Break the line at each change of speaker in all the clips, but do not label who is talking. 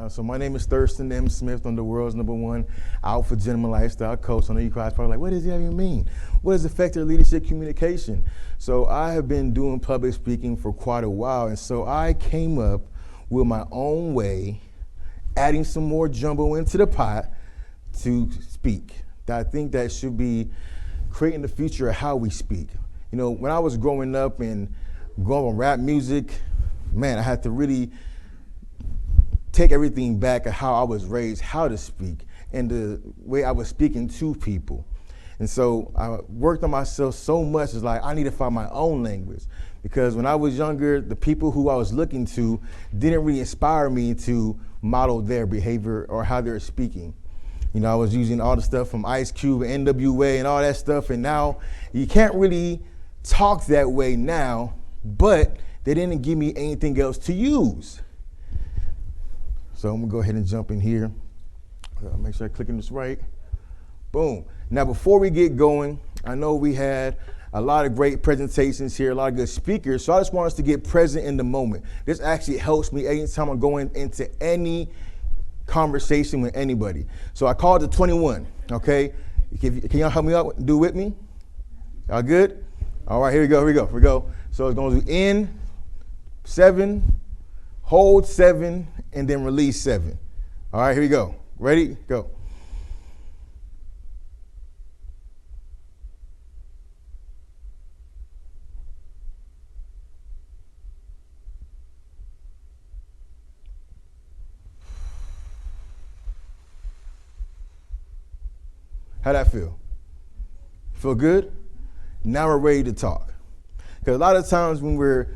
So my name is Thurston M. Smith. I'm the world's #1 alpha gentleman lifestyle coach. I know you guys probably like, what does that even mean? What is effective leadership communication? So I have been doing public speaking for quite a while, and so I came up with my own way, adding some more jumbo into the pot to speak. I think that should be creating the future of how we speak. You know, when I was growing up and growing on rap music, man, I had to really take everything back of how I was raised, how to speak, and the way I was speaking to people. And so I worked on myself so much, it's like I need to find my own language. Because when I was younger, the people who I was looking to didn't really inspire me to model their behavior or how they're speaking. You know, I was using all the stuff from Ice Cube and NWA and all that stuff, and now you can't really talk that way now, but they didn't give me anything else to use. So I'm gonna go ahead and jump in here. Make sure I'm clicking this right. Boom. Now before we get going, I know we had a lot of great presentations here, a lot of good speakers, so I just want us to get present in the moment. This actually helps me anytime I'm going into any conversation with anybody. So I called the 21, okay? Can y'all help me out, do with me? Y'all good? All right, here we go. So it's going to do in 7, hold 7, and then release 7. All right, here we go. Ready? Go. How'd that feel? Feel good? Now we're ready to talk. Because a lot of times when we're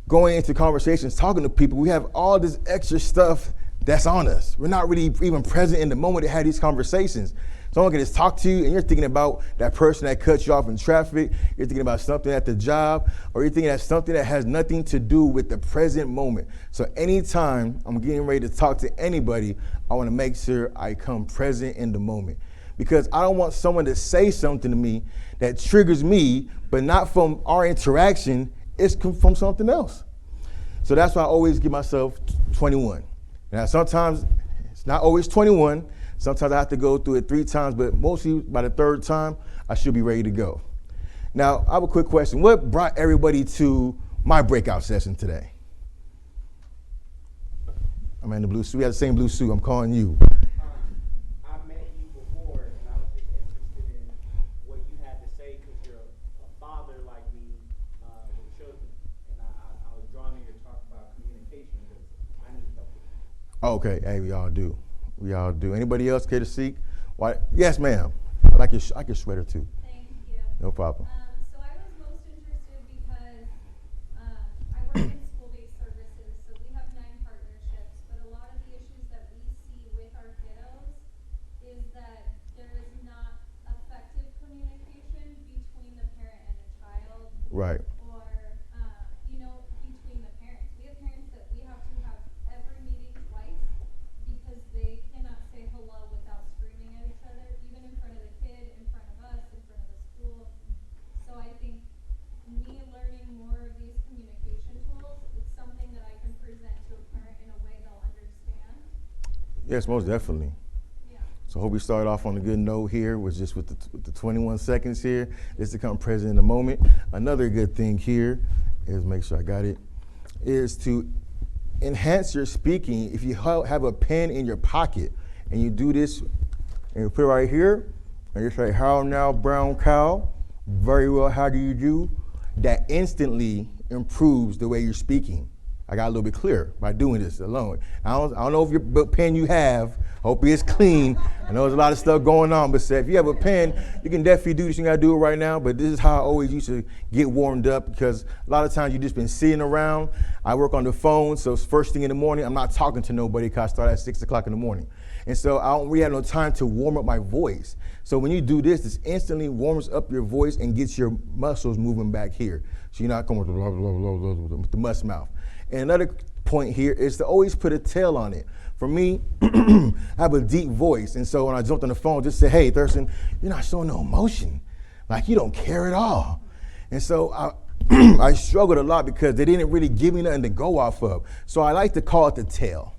going into conversations, talking to people, we have all this extra stuff that's on us. We're not really even present in the moment to have these conversations. Someone can just talk to you and you're thinking about that person that cut you off in traffic, you're thinking about something at the job, or you're thinking about something that has nothing to do with the present moment. So anytime I'm getting ready to talk to anybody, I want to make sure I come present in the moment. Because I don't want someone to say something to me that triggers me, but not from our interaction, it's from something else. So that's why I always give myself 21. Now sometimes it's not always 21. Sometimes I have to go through it 3 times, but mostly by the 3rd time, I should be ready to go. Now, I have a quick question. What brought everybody to my breakout session today? I'm in the blue suit. We have the same blue suit. I'm calling you. Okay, hey, we all do. Anybody else care to speak? Why? Yes, ma'am. I like your sweater too.
Thank you.
No problem.
So I was most interested because I work in school-based services, so we have 9 partnerships, but a lot of the issues that we see with our kiddos is that there is not effective communication between the parent and the child.
Right. Yes, most definitely. Yeah. So I hope we start off on a good note here with the 21 seconds here, just to come present in the moment. Another good thing here is, make sure I got it, is to enhance your speaking. If you have a pen in your pocket and you do this and you put it right here and you say, "How now, brown cow? Very well, how do you do?" That instantly improves the way you're speaking. I got a little bit clearer by doing this alone. I don't know if your pen you have, hope it's clean. I know there's a lot of stuff going on, but if you have a pen, you can definitely do this. You gotta do it right now, but this is how I always used to get warmed up, because a lot of times you just been sitting around. I work on the phone, so it's first thing in the morning, I'm not talking to nobody because I start at 6 o'clock in the morning. And so I don't really have no time to warm up my voice. So when you do this, this instantly warms up your voice and gets your muscles moving back here. So you're not going with the mush mouth. And another point here is to always put a tail on it. For me, I have a deep voice, and so when I jumped on the phone, just say, "Hey, Thurston, you're not showing no emotion. Like, you don't care at all." And so I struggled a lot because they didn't really give me nothing to go off of. So I like to call it the tail,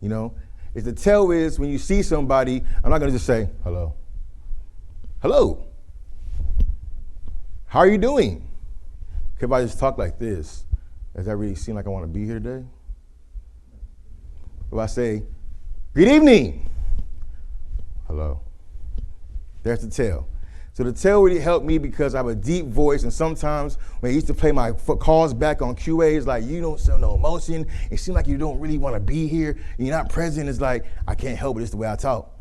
you know? Is the tell is when you see somebody, I'm not gonna just say, hello. Hello. How are you doing? If I just talk like this, does that really seem like I wanna be here today? If I say, good evening. Hello. There's the tell. So the tell really helped me because I have a deep voice, and sometimes when I used to play my calls back on QA, it's like, you don't show no emotion. It seems like you don't really want to be here, and you're not present. It's like, I can't help it. It's the way I talk.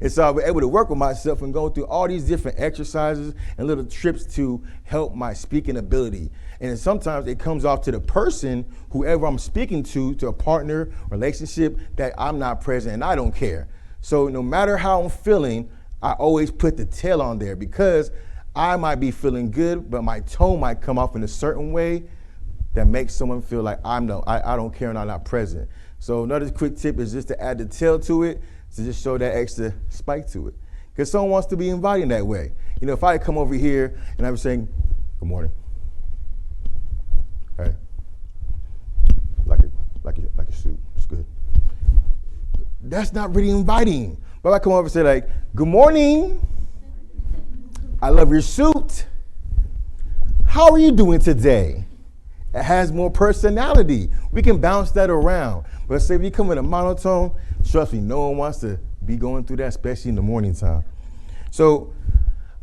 And so I was able to work with myself and go through all these different exercises and little trips to help my speaking ability. And sometimes it comes off to the person, whoever I'm speaking to a partner, relationship, that I'm not present and I don't care. So no matter how I'm feeling, I always put the tell on there because I might be feeling good, but my tone might come off in a certain way that makes someone feel like I don't care and I'm not present. So another quick tip is just to add the tell to it, to just show that extra spike to it. Because someone wants to be inviting that way. You know, if I come over here and I was saying, good morning. Hey, like a suit, it's good. That's not really inviting. But if I come over and say like, good morning, I love your suit. How are you doing today? It has more personality. We can bounce that around. But say if you come in a monotone, trust me, no one wants to be going through that, especially in the morning time. So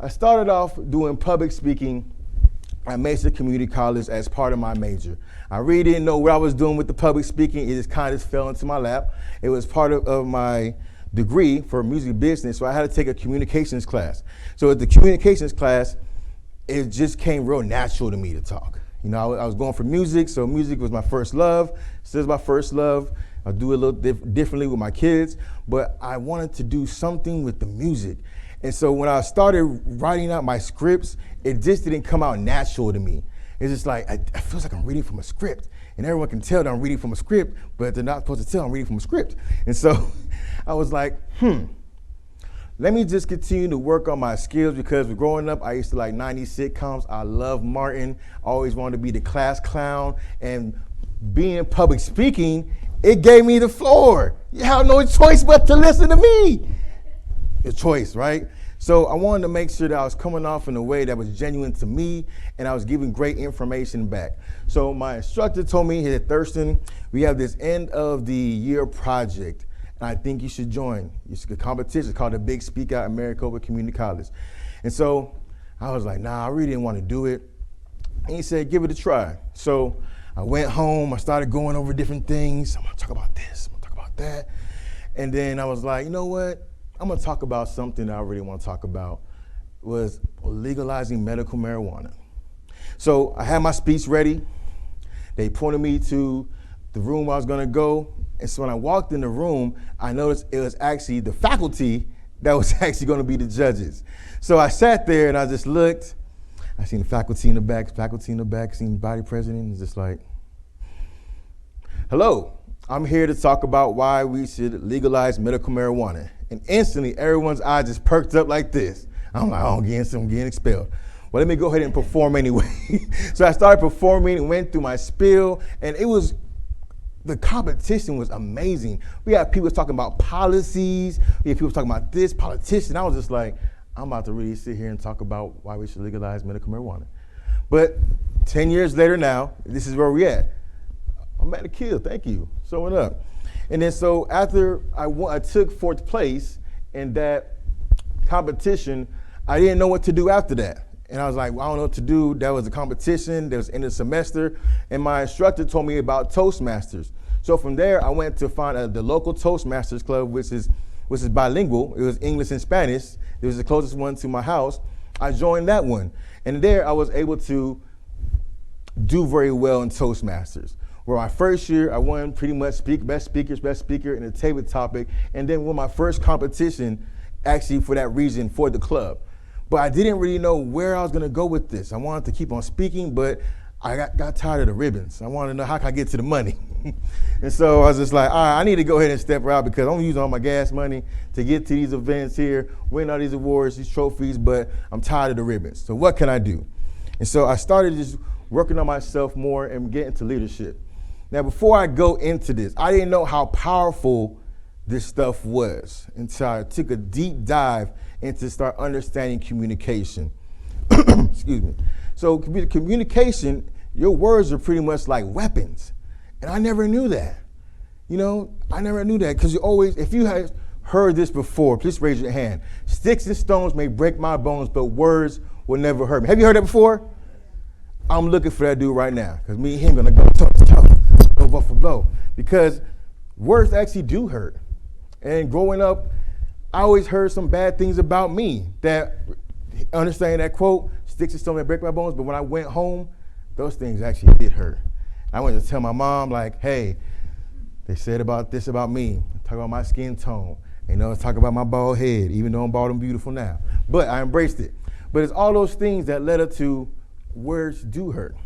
I started off doing public speaking at Mesa Community College as part of my major. I really didn't know what I was doing with the public speaking. It just kind of fell into my lap. It was part of my degree for music business, so I had to take a communications class. So at the communications class, it just came real natural to me to talk. You know, I was going for music, so music was my first love, still is my first love. I do it a little differently with my kids, but I wanted to do something with the music. And so when I started writing out my scripts, it just didn't come out natural to me. It's just like, it feels like I'm reading from a script. And everyone can tell that I'm reading from a script, but they're not supposed to tell I'm reading from a script. And so I was like, let me just continue to work on my skills because growing up, I used to like 90s sitcoms. I love Martin, always wanted to be the class clown. And being public speaking, it gave me the floor. You have no choice but to listen to me. Your choice, right? So I wanted to make sure that I was coming off in a way that was genuine to me and I was giving great information back. So my instructor told me here at Thurston, we have this end of the year project and I think you should join. It's a competition called the Big Speak Out at Maricopa Community College. And so I was like, nah, I really didn't want to do it. And he said, give it a try. So I went home, I started going over different things. I'm gonna talk about this, I'm gonna talk about that. And then I was like, you know what? I'm gonna talk about something that I really want to talk about, was legalizing medical marijuana. So I had my speech ready. They pointed me to the room I was gonna go. And so when I walked in the room, I noticed it was actually the faculty that was actually gonna be the judges. So I sat there and I just looked. I seen the faculty in the back, seen the body president, and just like, hello, I'm here to talk about why we should legalize medical marijuana. And instantly, everyone's eyes just perked up like this. I'm like, oh, I'm getting expelled. Well, let me go ahead and perform anyway. So I started performing and went through my spiel, and the competition was amazing. We had people talking about policies. We had people talking about this, politicians. I was just like, I'm about to really sit here and talk about why we should legalize medical marijuana. But 10 years later now, this is where we're at. I'm at a kill, thank you, showing up. And then so after I took fourth place in that competition, I didn't know what to do after that. And I was like, well, I don't know what to do. That was a competition, that was in the semester. And my instructor told me about Toastmasters. So from there, I went to find the local Toastmasters club, which is bilingual. It was English and Spanish. It was the closest one to my house. I joined that one. And there I was able to do very well in Toastmasters. Where my first year, I won pretty much best speaker in a table topic, and then won my first competition actually for that region for the club. But I didn't really know where I was gonna go with this. I wanted to keep on speaking, but I got tired of the ribbons. I wanted to know how can I get to the money. And so I was just like, all right, I need to go ahead and step out because I'm using all my gas money to get to these events here, win all these awards, these trophies, but I'm tired of the ribbons. So what can I do? And so I started just working on myself more and getting to leadership. Now, before I go into this, I didn't know how powerful this stuff was until I took a deep dive into start understanding communication. Excuse me. So communication, your words are pretty much like weapons. And I never knew that. I never knew that because you always, if you have heard this before, please raise your hand. Sticks and stones may break my bones, but words will never hurt me. Have you heard that before? I'm looking for that dude right now because me and him gonna go toe to toe, blow for blow, because words actually do hurt. And growing up, I always heard some bad things about me that, understanding that quote, sticks and stones may break my bones, but when I went home, those things actually did hurt. I went to tell my mom, like, hey, they said about this about me, talk about my skin tone, talk about my bald head, even though I'm bald and beautiful now. But I embraced it. But it's all those things that led up to words do hurt.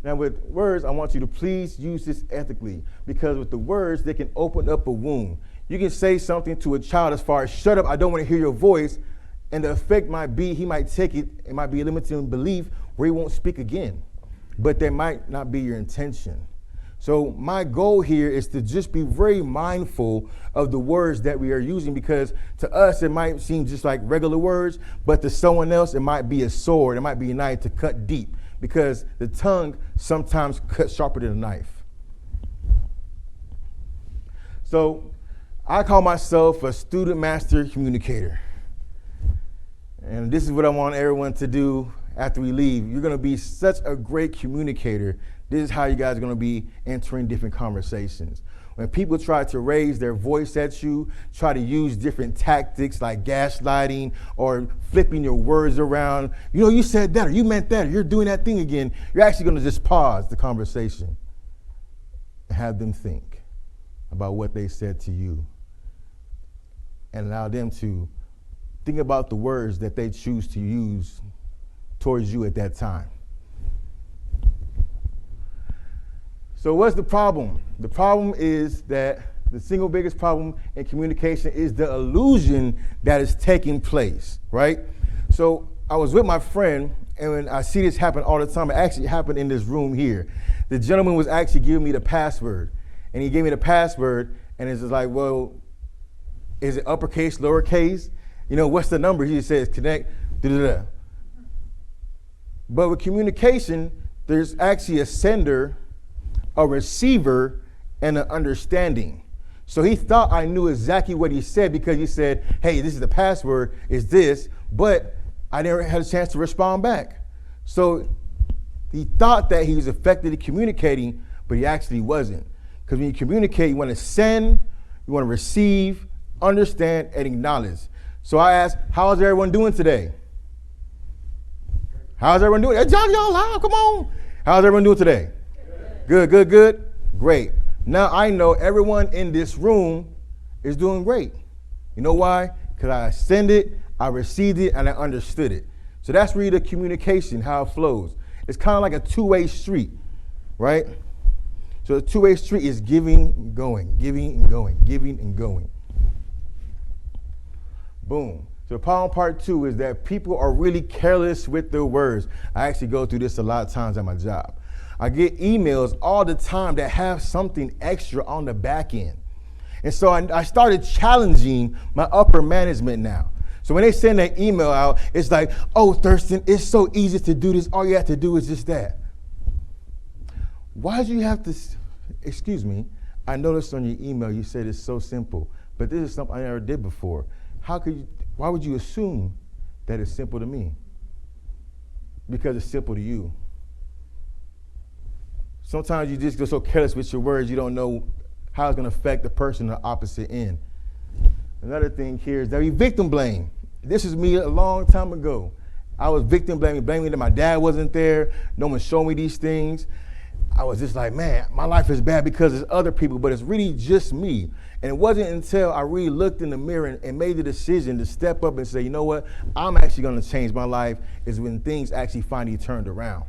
Now with words, I want you to please use this ethically, because with the words, they can open up a wound. You can say something to a child as far as, shut up, I don't want to hear your voice, and the effect might be, he might take it, it might be a limiting belief where he won't speak again. But that might not be your intention. So my goal here is to just be very mindful of the words that we are using, because to us it might seem just like regular words, but to someone else it might be a sword, it might be a knife to cut deep, because the tongue sometimes cuts sharper than a knife. So I call myself a student master communicator. And this is what I want everyone to do after we leave. You're gonna be such a great communicator. This is how you guys are gonna be entering different conversations. When people try to raise their voice at you, try to use different tactics like gaslighting or flipping your words around, you said that or you meant that or you're doing that thing again, you're actually gonna just pause the conversation and have them think about what they said to you and allow them to think about the words that they choose to use towards you at that time. So what's the problem? The problem is that the single biggest problem in communication is the illusion that is taking place, right? So I was with my friend, and when I see this happen all the time, it actually happened in this room here. The gentleman was actually giving me the password, and he gave me the password, and it's just like, well, is it uppercase, lowercase? What's the number? He just says connect, da-da-da. But with communication, there's actually a sender, a receiver, and an understanding. So he thought I knew exactly what he said because he said, hey, this is the password, is this, but I never had a chance to respond back. So he thought that he was effectively communicating, but he actually wasn't. Because when you communicate, you want to send, you want to receive, understand, and acknowledge. So I asked, how's everyone doing today? How's everyone doing? Hey, John, y'all loud, come on. How's everyone doing today? Good, good, good. Great. Now I know everyone in this room is doing great. You know why? Because I sent it, I received it, and I understood it. So that's really the communication, how it flows. It's kind of like a two-way street, right? So the two-way street is giving and going, giving and going, giving and going. Boom. So the problem part two is that people are really careless with their words. I actually go through this a lot of times at my job. I get emails all the time that have something extra on the back end. And so I started challenging my upper management now. So when they send that email out, it's like, oh, Thurston, it's so easy to do this. All you have to do is just that. Why do you have to, excuse me, I noticed on your email you said it's so simple, but this is something I never did before. Why would you assume that it's simple to me? Because it's simple to you. Sometimes you just go so careless with your words, you don't know how it's going to affect the person on the opposite end. Another thing here is that we victim blame. This is me a long time ago. I was victim blaming that my dad wasn't there. No one showed me these things. I was just like, man, my life is bad because it's other people, but it's really just me. And it wasn't until I really looked in the mirror and made the decision to step up and say, you know what, I'm actually going to change my life, is when things actually finally turned around.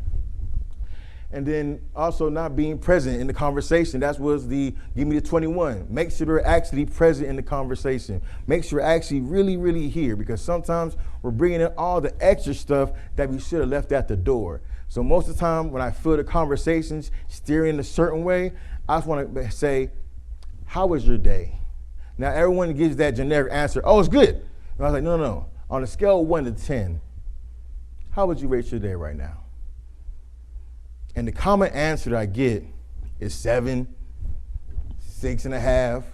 And then also not being present in the conversation. That was the give me the 21. Make sure they're actually present in the conversation. Make sure they're actually really, really here, because sometimes we're bringing in all the extra stuff that we should have left at the door. So most of the time when I feel the conversations steering in a certain way, I just want to say, how was your day? Now, everyone gives that generic answer, oh, it's good. And I was like, no. On a scale of 1 to 10, how would you rate your day right now? And the common answer that I get is 7, 6.5,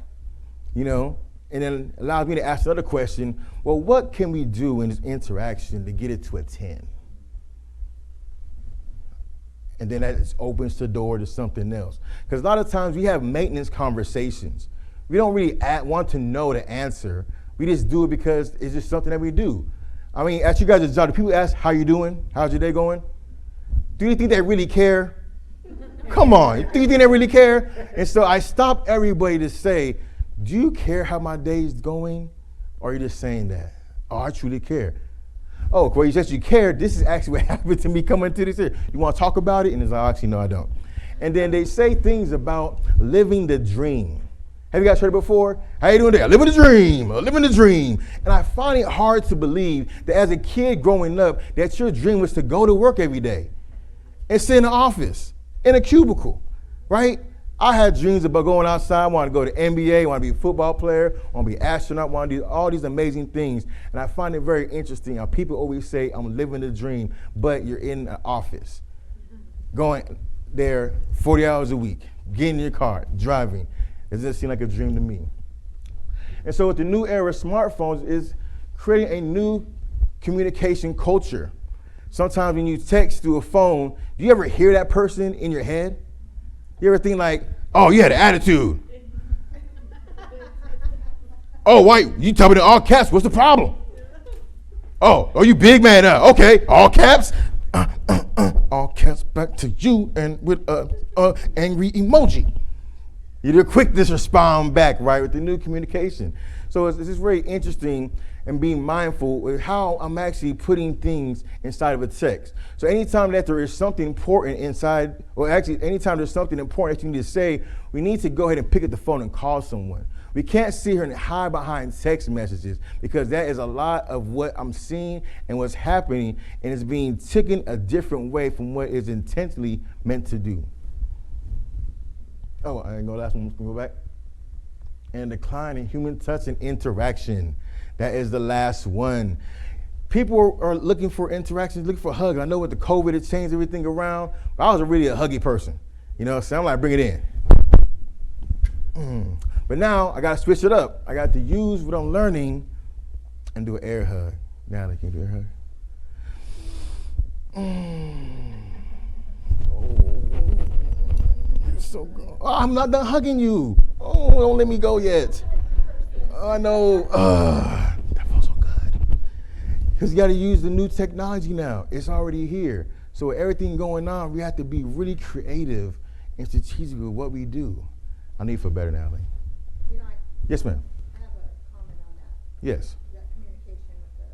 and then allows me to ask another question, well, what can we do in this interaction to get it to a 10? And then that just opens the door to something else. Because a lot of times we have maintenance conversations. We don't really want to know the answer. We just do it because it's just something that we do. I mean, at you guys' job, do people ask, how you doing? How's your day going? Do you think they really care? Come on, do you think they really care? And so I stop everybody to say, do you care how my day is going? Or are you just saying that? Oh, I truly care. Oh, well, you said you care. This is actually what happened to me coming to this here. You want to talk about it? And it's like, actually, no, I don't. And then they say things about living the dream. Have you guys heard it before? How you doing today? Living the dream, living the dream. And I find it hard to believe that as a kid growing up, that your dream was to go to work every day and sit in the office, in a cubicle, right? I had dreams about going outside. I want to go to NBA, I want to be a football player, I want to be an astronaut, I want to do all these amazing things. And I find it very interesting how people always say, I'm living the dream, but you're in an office, going there 40 hours a week, getting in your car, driving. It doesn't seem like a dream to me. And so with the new era of smartphones is creating a new communication culture. Sometimes when you text through a phone, do you ever hear that person in your head? You ever think like, oh, you had an attitude. Oh, why? You tell me in all caps, what's the problem? Oh, you big man now. Okay, all caps. All caps back to you and with angry emoji. You're quick to respond back, right, with the new communication. So it's just very interesting and being mindful with how I'm actually putting things inside of a text. So anytime that there is something important inside, or actually anytime there's something important that you need to say, we need to go ahead and pick up the phone and call someone. We can't sit here and hide behind text messages because that is a lot of what I'm seeing and what's happening, and it's being taken a different way from what it's intentionally meant to do. Oh, I ain't gonna last one. Can we go back? And decline in human touch and interaction. That is the last one. People are looking for interactions, looking for hugs. I know with the COVID, it changed everything around, but I was really a huggy person. So I'm like, bring it in. But now I gotta switch it up. I got to use what I'm learning and do an air hug. Now they can do an air hug. Oh. So good. Oh, I'm not done hugging you. Oh, don't let me go yet. I know. That feels so good. Because you got to use the new technology now. It's already here. So with everything going on, we have to be really creative and strategic with what we do. I need for better now, Lee. Yes, ma'am.
I have a comment on that.
Yes.
That communication with the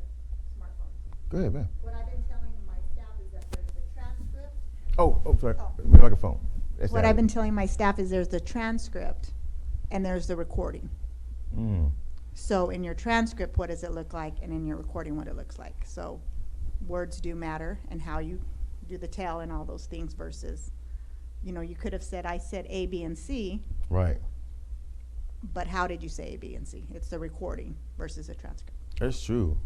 smartphones.
Go ahead, ma'am.
What I've been telling my staff is that there's the transcript.
Oh, sorry.
Oh.
Microphone. That's
What
that.
I've been telling my staff is there's the transcript and there's the recording. So in your transcript, what does it look like? And in your recording, what it looks like. So words do matter and how you do the tell and all those things versus, you could have said, I said A, B, and C.
Right.
But how did you say A, B, and C? It's the recording versus a transcript.
That's true.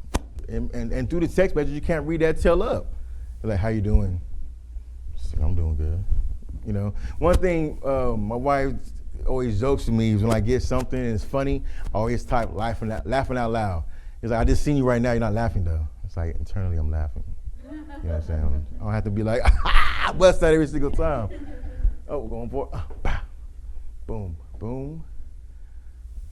And through the text message, you can't read that tail up. Like, how you doing? I'm doing good. One thing my wife always jokes with me is when I get something and it's funny, I always type laughing out loud. It's like, I just seen you right now, you're not laughing though. It's like, internally I'm laughing. You know what I'm saying? I don't have to be like, bust that every single time. Oh, we're going for it. Boom, boom.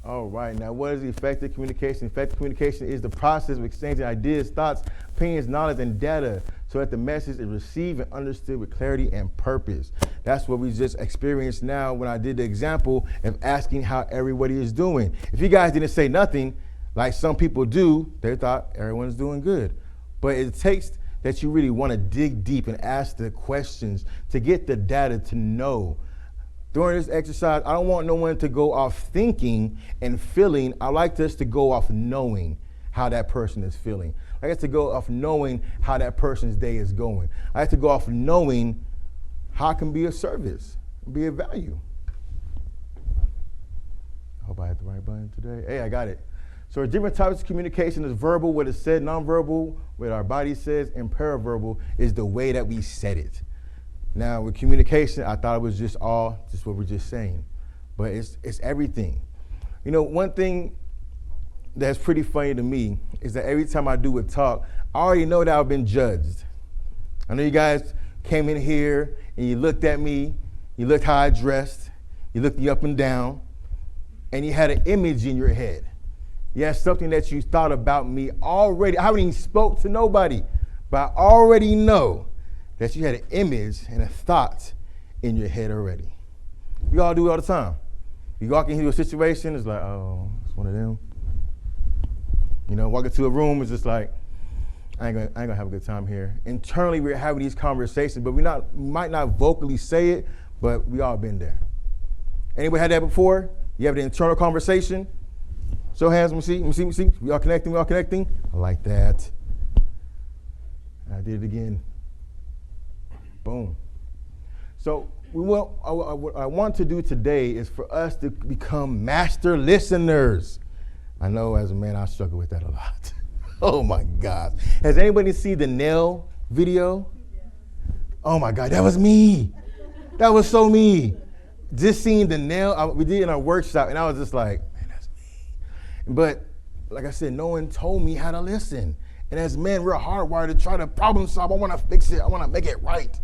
All right, now what is effective communication? Effective communication is the process of exchanging ideas, thoughts, opinions, knowledge, and data so that the message is received and understood with clarity and purpose. That's what we just experienced now when I did the example of asking how everybody is doing. If you guys didn't say nothing, like some people do, they thought everyone's doing good. But it takes that you really want to dig deep and ask the questions to get the data to know. During this exercise, I don't want no one to go off thinking and feeling. I like us to go off knowing how that person is feeling. I like us to go off knowing how that person's day is going. I like to go off knowing how I can be of service, be of value. hope I hit the right button today. Hey, I got it. So different types of communication is verbal, what is said, nonverbal, what our body says, and paraverbal is the way that we said it. Now with communication, I thought it was just what we're just saying, but it's everything. You know, one thing that's pretty funny to me is that every time I do a talk, I already know that I've been judged. I know you guys came in here and you looked at me, you looked how I dressed, you looked me up and down, and you had an image in your head. You had something that you thought about me already. I haven't even spoke to nobody, but I already know that you had an image and a thought in your head already. We all do it all the time. You walk into a situation, it's like, oh, it's one of them. You know, walk into a room, it's just like, I ain't gonna have a good time here. Internally, we're having these conversations, but we might not vocally say it, but we all been there. Anybody had that before? You have the internal conversation? Show hands, let me see. We all connecting. I like that. I did it again. Boom. So what I want to do today is for us to become master listeners. I know as a man, I struggle with that a lot. Oh my God. Has anybody seen the nail video? Oh my God, that was me. That was so me. Just seeing the nail, we did it in our workshop, and I was just like, man, that's me. But like I said, no one told me how to listen. And as men, we're hardwired to try to problem solve. I want to fix it. I want to make it right.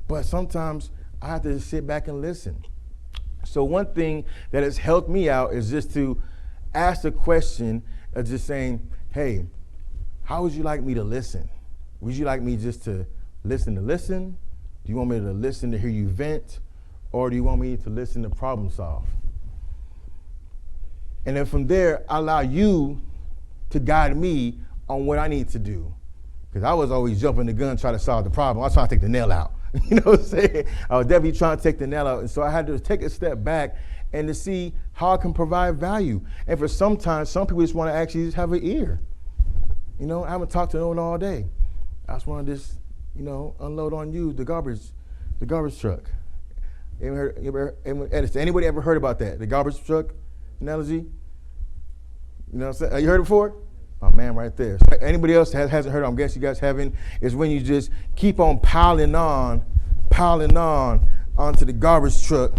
But sometimes I have to just sit back and listen. So one thing that has helped me out is just to ask a question of just saying, hey, how would you like me to listen? Would you like me just to listen? Do you want me to listen to hear you vent? Or do you want me to listen to problem solve? And then from there, I allow you to guide me on what I need to do. Because I was always jumping the gun trying to solve the problem. I was trying to take the nail out. You know what I'm saying? I was definitely trying to take the nail out. And so I had to take a step back and to see how I can provide value. And for sometimes, some people just want to actually just have an ear. You know, I haven't talked to no one all day. I just want to just, unload on you the garbage truck. Anybody ever heard about that? The garbage truck analogy? You know what I'm saying? You heard it before? Oh man, right there. So anybody else hasn't heard it, I'm guessing you guys haven't, is when you just keep on piling on onto the garbage truck,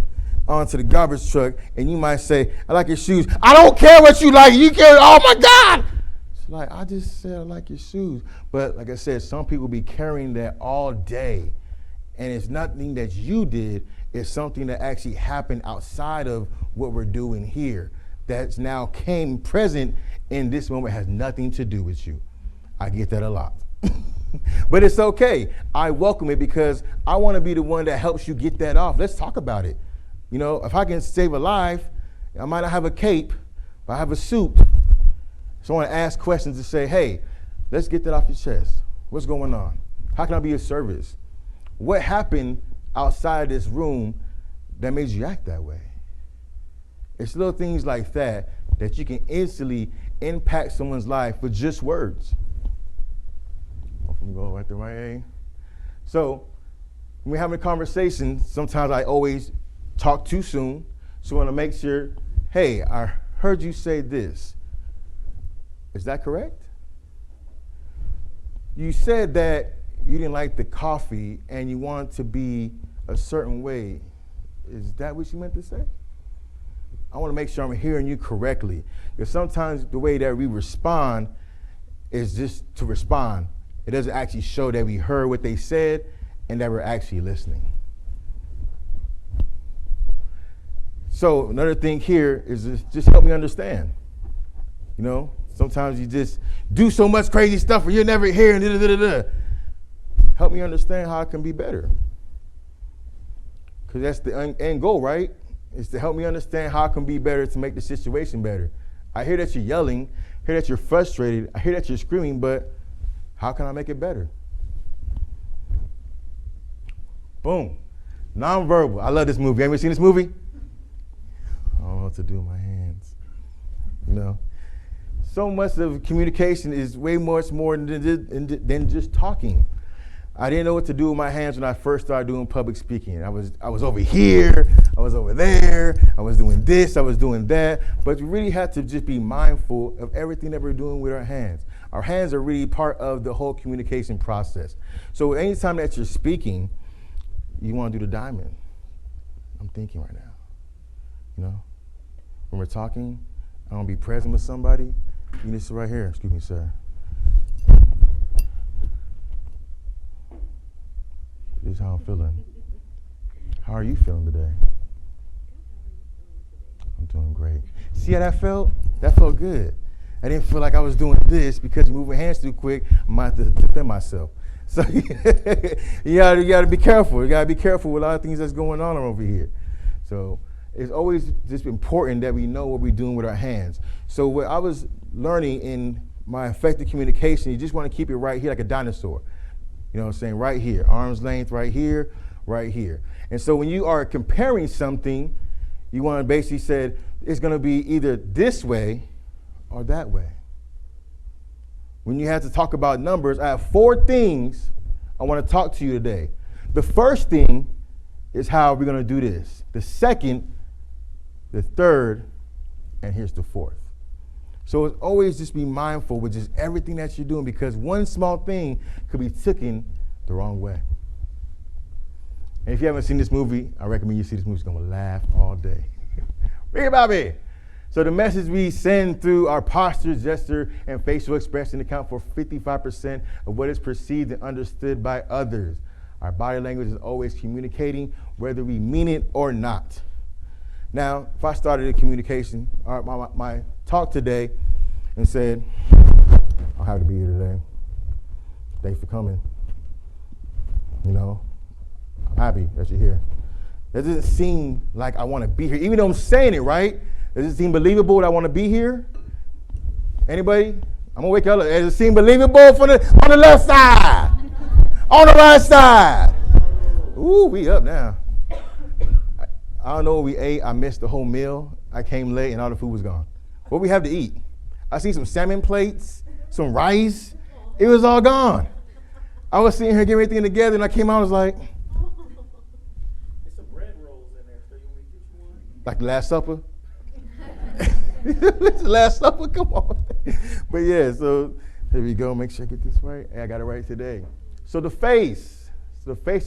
and you might say, I like your shoes. I don't care what you like, you care, oh my God! It's like, I just said I like your shoes. But like I said, some people be carrying that all day, and it's nothing that you did, it's something that actually happened outside of what we're doing here that's now came present in this moment, has nothing to do with you. I get that a lot. But it's okay. I welcome it because I want to be the one that helps you get that off. Let's talk about it. You know, if I can save a life, I might not have a cape, but I have a suit. So I want to ask questions to say, hey, let's get that off your chest. What's going on? How can I be of service? What happened outside this room that made you act that way? It's little things like that you can instantly impact someone's life with just words. Hope I'm going right the right way. So when we're having a conversation, sometimes I always talk too soon. So I want to make sure, hey, I heard you say this. Is that correct? You said that you didn't like the coffee and you want it to be a certain way. Is that what you meant to say? I want to make sure I'm hearing you correctly. Because sometimes the way that we respond is just to respond. It doesn't actually show that we heard what they said and that we're actually listening. So another thing here is just help me understand. You know, sometimes you just do so much crazy stuff where you're never hearing Help me understand how I can be better. Because that's the end goal, right? Is to help me understand how I can be better to make the situation better. I hear that you're yelling, I hear that you're frustrated, I hear that you're screaming, but how can I make it better? Boom. Nonverbal. I love this movie. Anybody seen this movie? I don't know what to do with my hands. You know? So much of communication is way much more than just talking. I didn't know what to do with my hands when I first started doing public speaking. I was over here, I was over there, I was doing this, I was doing that. But we really have to just be mindful of everything that we're doing with our hands. Our hands are really part of the whole communication process. So anytime that you're speaking, you want to do the diamond. I'm thinking right now. You know, when we're talking, I want to be present with somebody. You need to sit right here. Excuse me, sir. This is how I'm feeling. How are you feeling today? I'm doing great. See how that felt? That felt good. I didn't feel like I was doing this because you move your hands too quick. I might have to defend myself. So you gotta be careful. You gotta be careful with a lot of things that's going on over here. So it's always just important that we know what we're doing with our hands. So what I was learning in my effective communication, you just want to keep it right here like a dinosaur. You know what I'm saying? Right here, arm's length, right here, right here. And so when you are comparing something, you want to basically say it's going to be either this way or that way. When you have to talk about numbers, I have 4 things I want to talk to you today. The first thing is how we're going to do this. The second, the third, and here's the fourth. So it's always just be mindful with just everything that you're doing, because one small thing could be taken the wrong way. And if you haven't seen this movie, I recommend you see this movie. It's going to laugh all day. Read about me. So the message we send through our posture, gesture, and facial expression account for 55% of what is perceived and understood by others. Our body language is always communicating, whether we mean it or not. Now, if I started a communication, my talk today, and said, I'm happy to be here today. Thanks for coming. You know, I'm happy that you're here. It doesn't seem like I want to be here, even though I'm saying it, right? Does it seem believable that I want to be here? Anybody? I'm gonna wake up. Does it seem believable on the left side? On the right side? Ooh, we up now. I don't know what we ate. I missed the whole meal. I came late and all the food was gone. What we have to eat? I see some salmon plates, some rice. It was all gone. I was sitting here getting everything together, and I came out. I was like,
There's some bread rolls in there, so you want me to get you one?
like the Last Supper. It's the Last Supper. Come on. But yeah, so here we go. Make sure I get this right. Hey, I got it right today. So the face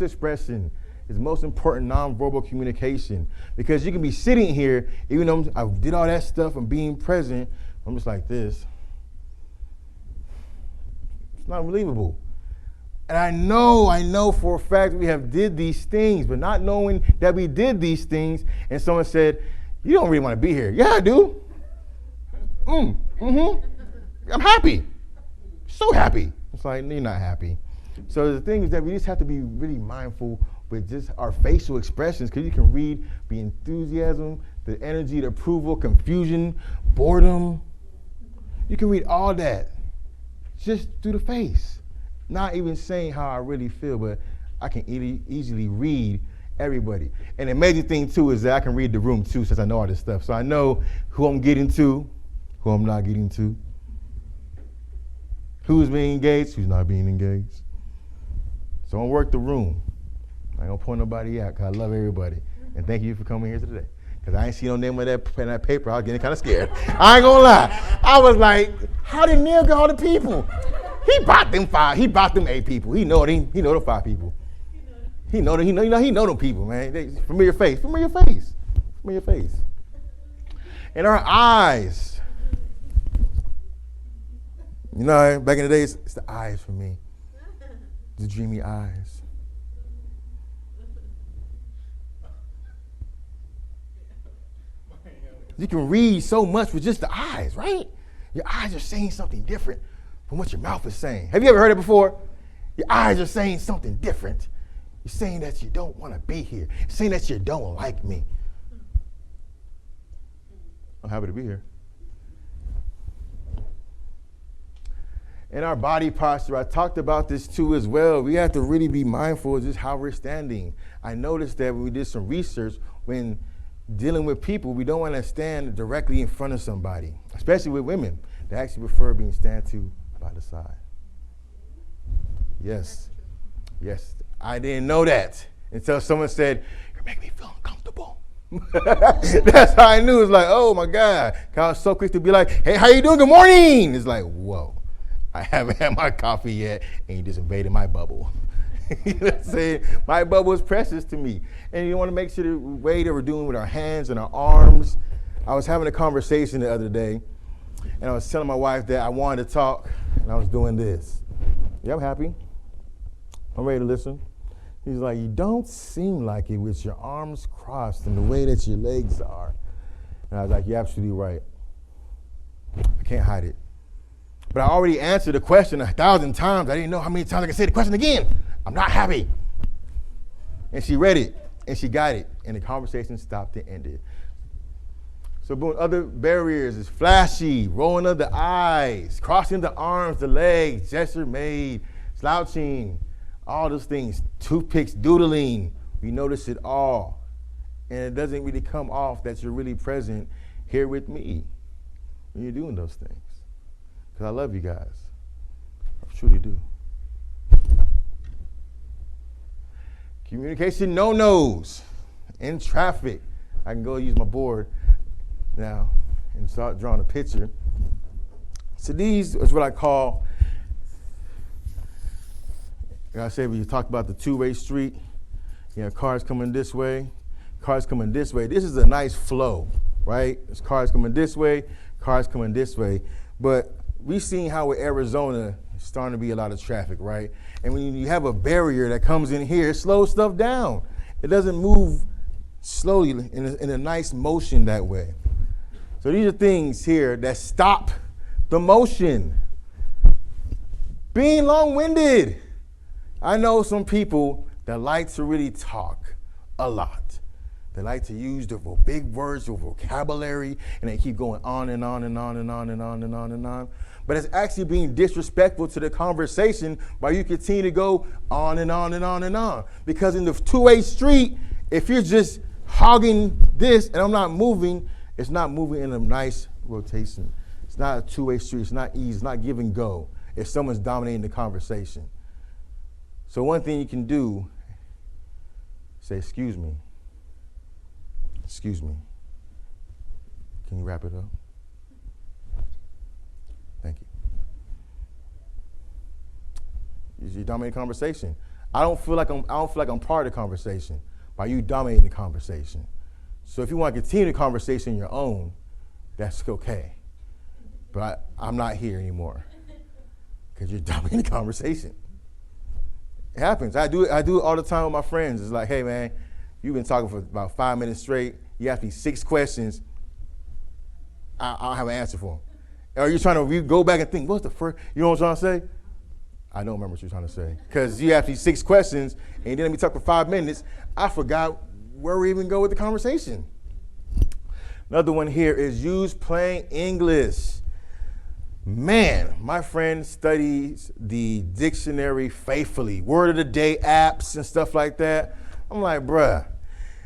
expression is the most important nonverbal communication, because you can be sitting here, even though I did all that stuff and being present, I'm just like this. It's not believable. And I know for a fact we have did these things, but not knowing that we did these things, and someone said, you don't really want to be here. Yeah, I do. I'm happy. So happy. It's like, you're not happy. So the thing is that we just have to be really mindful with just our facial expressions, because you can read the enthusiasm, the energy, the approval, confusion, boredom. You can read all that just through the face. Not even saying how I really feel, but I can easily read everybody. And the amazing thing too is that I can read the room too, since I know all this stuff. So I know who I'm getting to, who I'm not getting to, who's being engaged, who's not being engaged. So I'm gonna work the room. I ain't gonna point nobody out, because I love everybody. And thank you for coming here today. Because I ain't see no name of that paper. I was getting kind of scared. I ain't gonna lie. I was like, how did Neil get all the people? He brought them 5. He brought them 8 people. He know the 5 people. He know them people, man. Familiar face. And our eyes. You know, back in the days, it's the eyes for me. The dreamy eyes. You can read so much with just the eyes, right? Your eyes are saying something different from what your mouth is saying. Have you ever heard it before? Your eyes are saying something different. You're saying that you don't want to be here. You're saying that you don't like me. I'm happy to be here. In our body posture, I talked about this too as well. We have to really be mindful of just how we're standing. I noticed that when we did some research, when dealing with people, we don't want to stand directly in front of somebody, especially with women. They actually prefer being stand to by the side. Yes. Yes, I didn't know that until someone said, "You're making me feel uncomfortable." That's how I knew. It's like, oh my God. I was so quick to be like, "Hey, how you doing? Good morning." It's like, whoa, I haven't had my coffee yet, and you just invaded my bubble. You know what I'm saying? My bubble is precious to me. And you want to make sure the way that we're doing with our hands and our arms. I was having a conversation the other day, and I was telling my wife that I wanted to talk, and I was doing this. Yeah, I'm happy. I'm ready to listen. He's like, "You don't seem like it with your arms crossed and the way that your legs are." And I was like, "You're absolutely right. I can't hide it." But I already answered the question 1,000 times. I didn't know how many times I could say the question again. I'm not happy. And she read it, and she got it, and the conversation stopped and ended. So boom, other barriers is flashy, rolling of the eyes, crossing the arms, the legs, gesture made, slouching, all those things, toothpicks, doodling. We notice it all. And it doesn't really come off that you're really present here with me when you're doing those things. Because I love you guys. I truly do. Communication no-nos in traffic. I can go use my board now and start drawing a picture. So these is what I call, like I said, when you talk about the two-way street, you know, cars coming this way, cars coming this way. This is a nice flow, right? There's cars coming this way, cars coming this way. But we've seen how with Arizona, it's starting to be a lot of traffic, right? And when you have a barrier that comes in here, it slows stuff down. It doesn't move slowly in a nice motion that way. So these are things here that stop the motion. Being long-winded. I know some people that like to really talk a lot. They like to use the big words, the vocabulary, and they keep going on and on and on and on and on and on and on. But it's actually being disrespectful to the conversation while you continue to go on and on and on and on. Because in the two-way street, if you're just hogging this and I'm not moving, it's not moving in a nice rotation. It's not a two-way street. It's not easy. It's not give and go if someone's dominating the conversation. So one thing you can do, say, "Excuse me. Excuse me. Can you wrap it up?" Thank you. You dominate the conversation. I don't feel like I'm part of the conversation by you dominating the conversation. So if you want to continue the conversation on your own, that's okay. But I'm not here anymore because you're dominating the conversation. It happens. I do it all the time with my friends. It's like, "Hey man, you've been talking for about 5 minutes straight. You ask me 6 questions. I don't have an answer for them." Or you're trying to go back and think, what's the first, you know what I'm trying to say? I don't remember what you're trying to say. Because you asked me 6 questions and you didn't let me talk for 5 minutes. I forgot where we even go with the conversation. Another one here is use plain English. Man, my friend studies the dictionary faithfully. Word of the day apps and stuff like that. I'm like, bruh.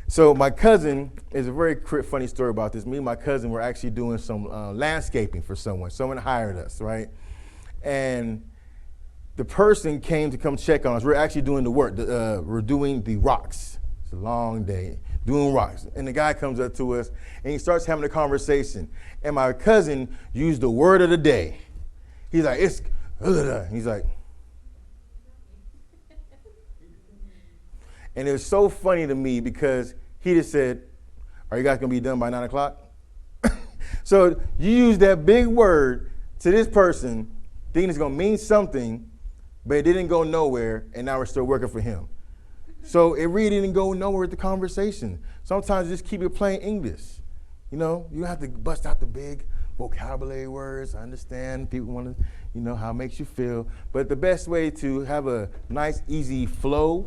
So my cousin, is a very funny story about this. Me and my cousin were actually doing some landscaping for someone. Someone hired us, right? And the person came to come check on us. We're actually doing the work. We're doing the rocks. It's a long day, doing rocks. And the guy comes up to us, and he starts having a conversation. And my cousin used the word of the day. He's like, it's, he's like, and it was so funny to me because he just said, "Are you guys going to be done by 9 o'clock? So you use that big word to this person, thinking it's going to mean something, but it didn't go nowhere, and now we're still working for him. So it really didn't go nowhere with the conversation. Sometimes just keep it plain English. You know, you don't have to bust out the big vocabulary words. I understand people want to, you know, how it makes you feel. But the best way to have a nice, easy flow,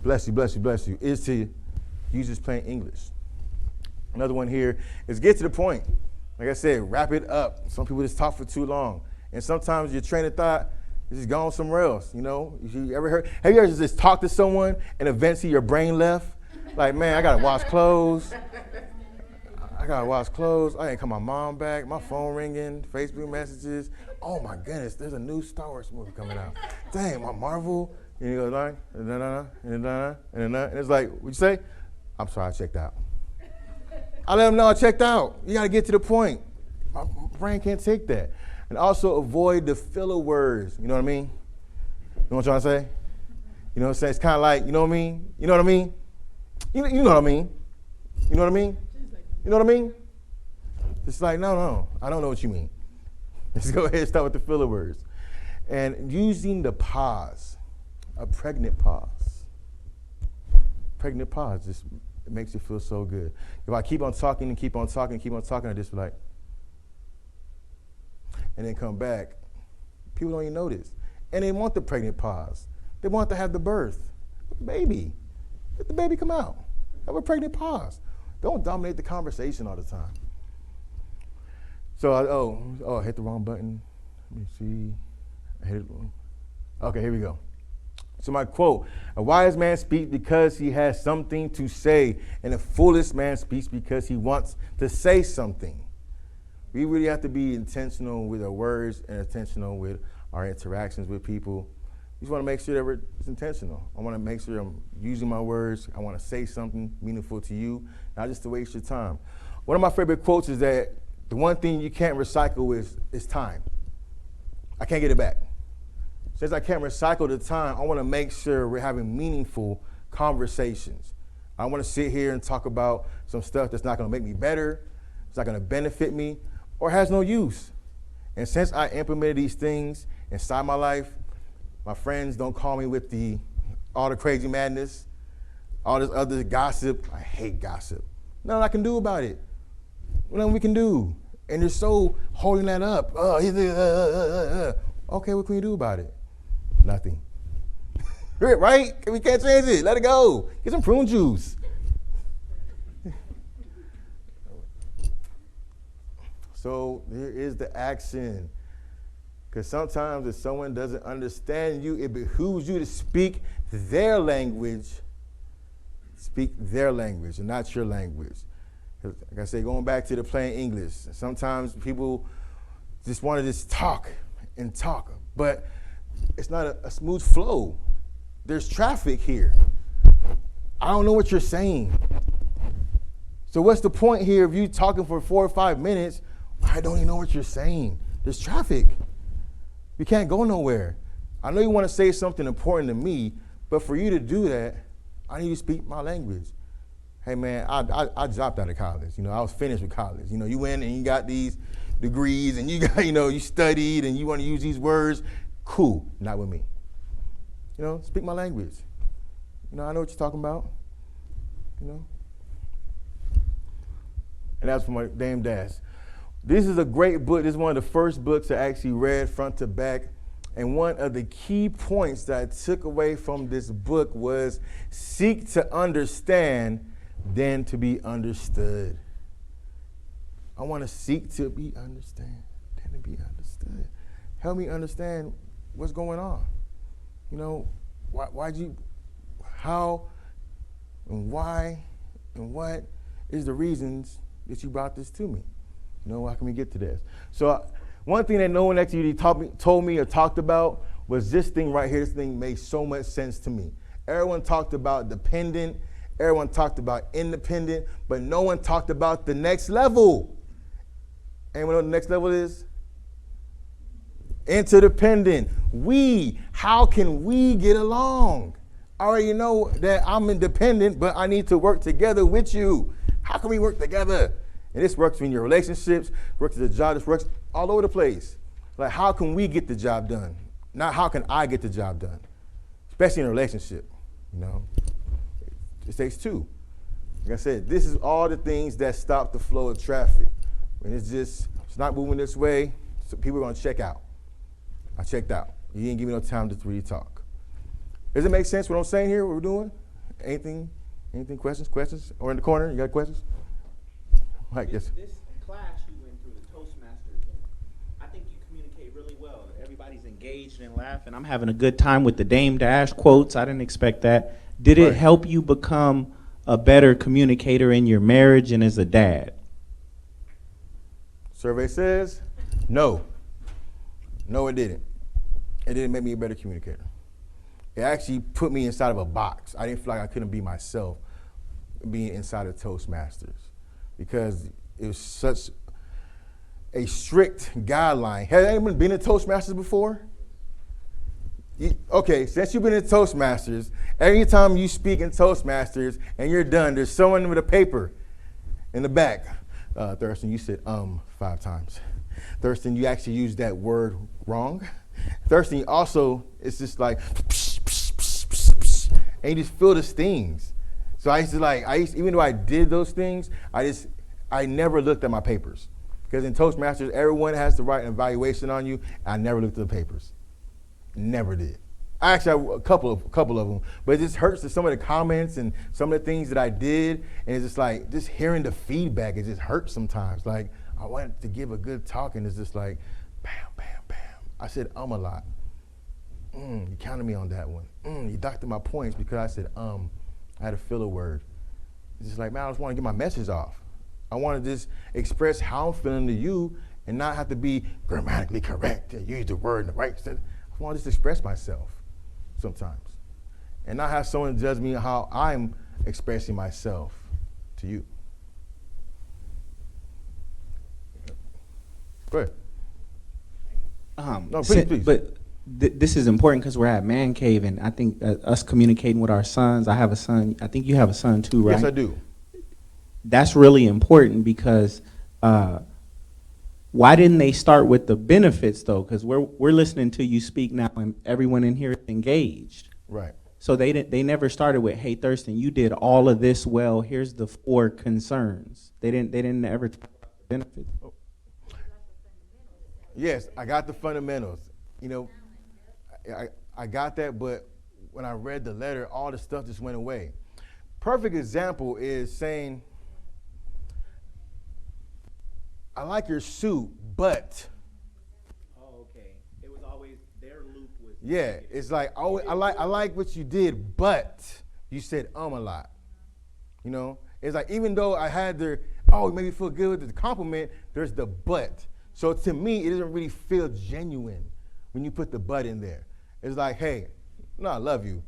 bless you, bless you, bless you, is to use this plain English. Another one here is get to the point. Like I said, wrap it up. Some people just talk for too long. And sometimes your train of thought is just gone somewhere else, you know? Have you ever just talked to someone and eventually your brain left? Like, man, I gotta wash clothes. I ain't call my mom back. My phone ringing, Facebook messages. Oh my goodness, there's a new Star Wars movie coming out. Dang, my Marvel. And he goes, like, and it's like, what'd you say? I'm sorry, I checked out. I let him know I checked out. You got to get to the point. My brain can't take that. And also avoid the filler words. You know what I mean? You know what I'm trying to say? You know what I'm saying? It's kind of like, you know what I mean? You know what I mean? You know what I mean? You know what I mean? You know what I mean? It's like, no, I don't know what you mean. Let's go ahead and start with the filler words. And using the pause, a pregnant pause. Pregnant pause just it makes you feel so good. If I keep on talking and keep on talking and keep on talking, I just be like, and then come back, people don't even notice. And they want the pregnant pause. They want to have the birth. Baby, let the baby come out. Have a pregnant pause. Don't dominate the conversation all the time. So, I hit the wrong button. Let me see. I hit it. Okay, here we go. So my quote, a wise man speaks because he has something to say, and a foolish man speaks because he wants to say something. We really have to be intentional with our words and intentional with our interactions with people. We just want to make sure that it's intentional. I want to make sure I'm using my words. I want to say something meaningful to you, not just to waste your time. One of my favorite quotes is that the one thing you can't recycle is time. I can't get it back. Since I can't recycle the time, I want to make sure we're having meaningful conversations. I want to sit here and talk about some stuff that's not going to make me better, it's not going to benefit me, or has no use. And since I implemented these things inside my life, my friends don't call me with all the crazy madness, all this other gossip. I hate gossip. Nothing I can do about it. Nothing we can do. And they're so holding that up. Okay, what can we do about it? Nothing. Right? We can't change it. Let it go. Get some prune juice. So here is the action. Because sometimes if someone doesn't understand you, it behooves you to speak their language. Speak their language and not your language. Like I say, going back to the plain English, sometimes people just want to just talk and talk, but it's not a smooth flow. There's traffic here. I don't know what you're saying. So what's the point here of you talking for 4 or 5 minutes? I don't even know what you're saying. There's traffic. You can't go nowhere. I know you want to say something important to me, but for you to do that, I need you to speak my language. Hey man, I dropped out of college. I was finished with college. You went and you got these degrees and you got, you studied and you want to use these words. Cool, not with me. Speak my language. I know what you're talking about. And that's from my Dame Dash. This is a great book. This is one of the first books I actually read front to back. And one of the key points that I took away from this book was seek to understand, then to be understood. I want to seek to be understand, then to be understood. Help me understand what's going on. How and why and what is the reasons that you brought this to me? How can we get to this? So one thing that no one actually told me or talked about was this thing right here. This thing made so much sense to me. Everyone talked about dependent. Everyone talked about independent, but no one talked about the next level. Anyone know what the next level is? Interdependent. How can we get along? I already know that I'm independent, but I need to work together with you. How can we work together? And this works in your relationships, works at the job, this works all over the place. Like, how can we get the job done? Not how can I get the job done? Especially in a relationship, It takes two. Like I said, this is all the things that stop the flow of traffic. When it's not moving this way, so people are going to check out. I checked out. You didn't give me no time to really talk. Does it make sense what I'm saying here, what we're doing? Anything, questions? Or in the corner, you got questions? Mike, yes.
This class you went through, the Toastmasters, and I think you communicate really well. Everybody's engaged and laughing. I'm having a good time with the Dame Dash quotes. I didn't expect that. Did it help you become a better communicator in your marriage and as a dad?
Survey says no. No, it didn't. It didn't make me a better communicator. it actually put me inside of a box. I didn't feel like I couldn't be myself being inside of Toastmasters because it was such a strict guideline. Have anyone been in Toastmasters before? Okay, since you've been in Toastmasters, every time you speak in Toastmasters and you're done, there's someone with a paper in the back. Thurston, you said 5 times. Thurston, you actually used that word wrong. Thurston, also, it's just like, psh, psh, psh, psh, psh, and you just feel the stings. So even though I did those things, I never looked at my papers. Because in Toastmasters, everyone has to write an evaluation on you. I never looked at the papers. Never did. I actually have a couple of them, but it just hurts to some of the comments and some of the things that I did, and it's just like, just hearing the feedback, it just hurts sometimes. Like, I wanted to give a good talk, and it's just like, bam, bam, bam. I said a lot. You counted me on that one. You doctored my points because I said I had a filler word. It's just like, man, I just want to get my message off. I want to just express how I'm feeling to you and not have to be grammatically correct and use the word in the right sense. I want to just express myself sometimes and not have someone judge me how I'm expressing myself to you. Go ahead. No, please.
But this is important because we're at ManCave, and I think us communicating with our sons. I have a son. I think you have a son too, right?
Yes, I do.
That's really important because why didn't they start with the benefits though? Because we're listening to you speak now, and everyone in here is engaged.
Right.
So they never started with, hey Thurston, you did all of this well. Here's the 4 concerns. They didn't ever talk about the benefits.
Oh. Yes, I got the fundamentals. You know, I got that, but when I read the letter, all the stuff just went away. Perfect example is saying, I like your suit, but.
Oh, okay. It was always their loop was.
Yeah, it's like, I like what you did, but you said a lot. You know, it's like, even though I had it made me feel good with the compliment, there's the but. So to me, it doesn't really feel genuine when you put the but in there. It's like, hey, no, I love you,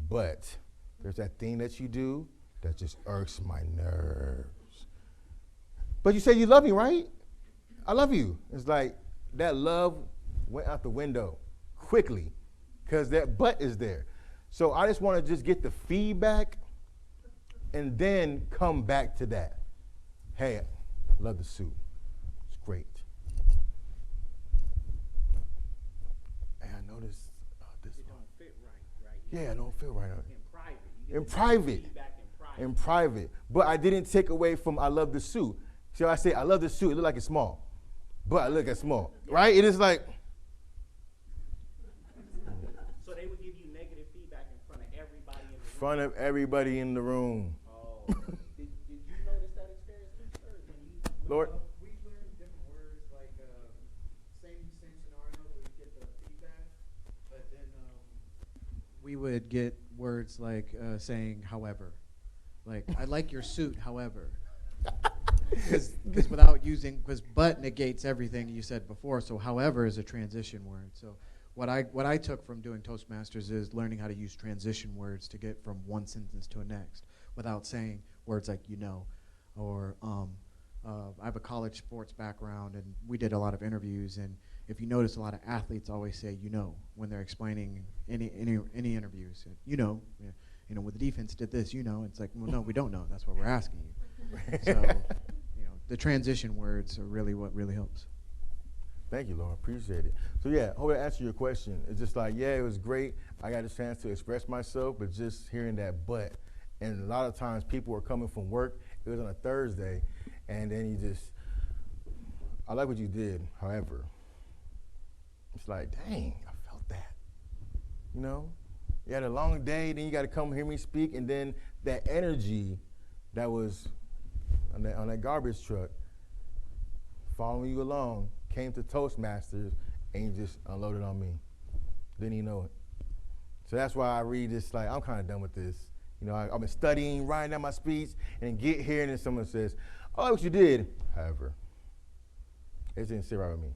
but there's that thing that you do that just irks my nerves. But you say you love me, right? I love you. It's like that love went out the window quickly because that but is there. So I just want to just get the feedback and then come back to that. Hey, I love the suit. It's great. And I noticed this.
It don't fit right.
Yeah, I don't feel right.
In private.
In private. But I didn't take away from I love the suit. So I say I love the suit. It look like it's small. But I look at small. Right? It is like.
So they would give you negative feedback in front of everybody in the room?
In front of everybody in the room.
Oh. Did you notice that experience too, sir?
Lord.
We learned different words, like same scenario, we get the feedback, but then we would get words like saying however. Like, I like your suit, however. Because but negates everything you said before, so however is a transition word. So what I took from doing Toastmasters is learning how to use transition words to get from one sentence to a next without saying words like or I have a college sports background, and we did a lot of interviews, and if you notice, a lot of athletes always say when they're explaining any interviews. With the defense did this, it's like, well, no, we don't know. That's what we're asking you. So, the transition words are really what really helps.
Thank you, Lord. Appreciate it. So, yeah, hope I answered your question. It's just like, yeah, it was great. I got a chance to express myself, but just hearing that but. And a lot of times people were coming from work. It was on a Thursday, and then I like what you did, however. It's like, dang, I felt that. You had a long day, then you got to come hear me speak, and then that energy that was on that garbage truck, following you along, came to Toastmasters, and you just unloaded on me. Didn't even know it. So that's why I read this like, I'm kind of done with this. I've been studying, writing down my speech, and get here, and then someone says, oh, that's what you did. However, it didn't sit right with me.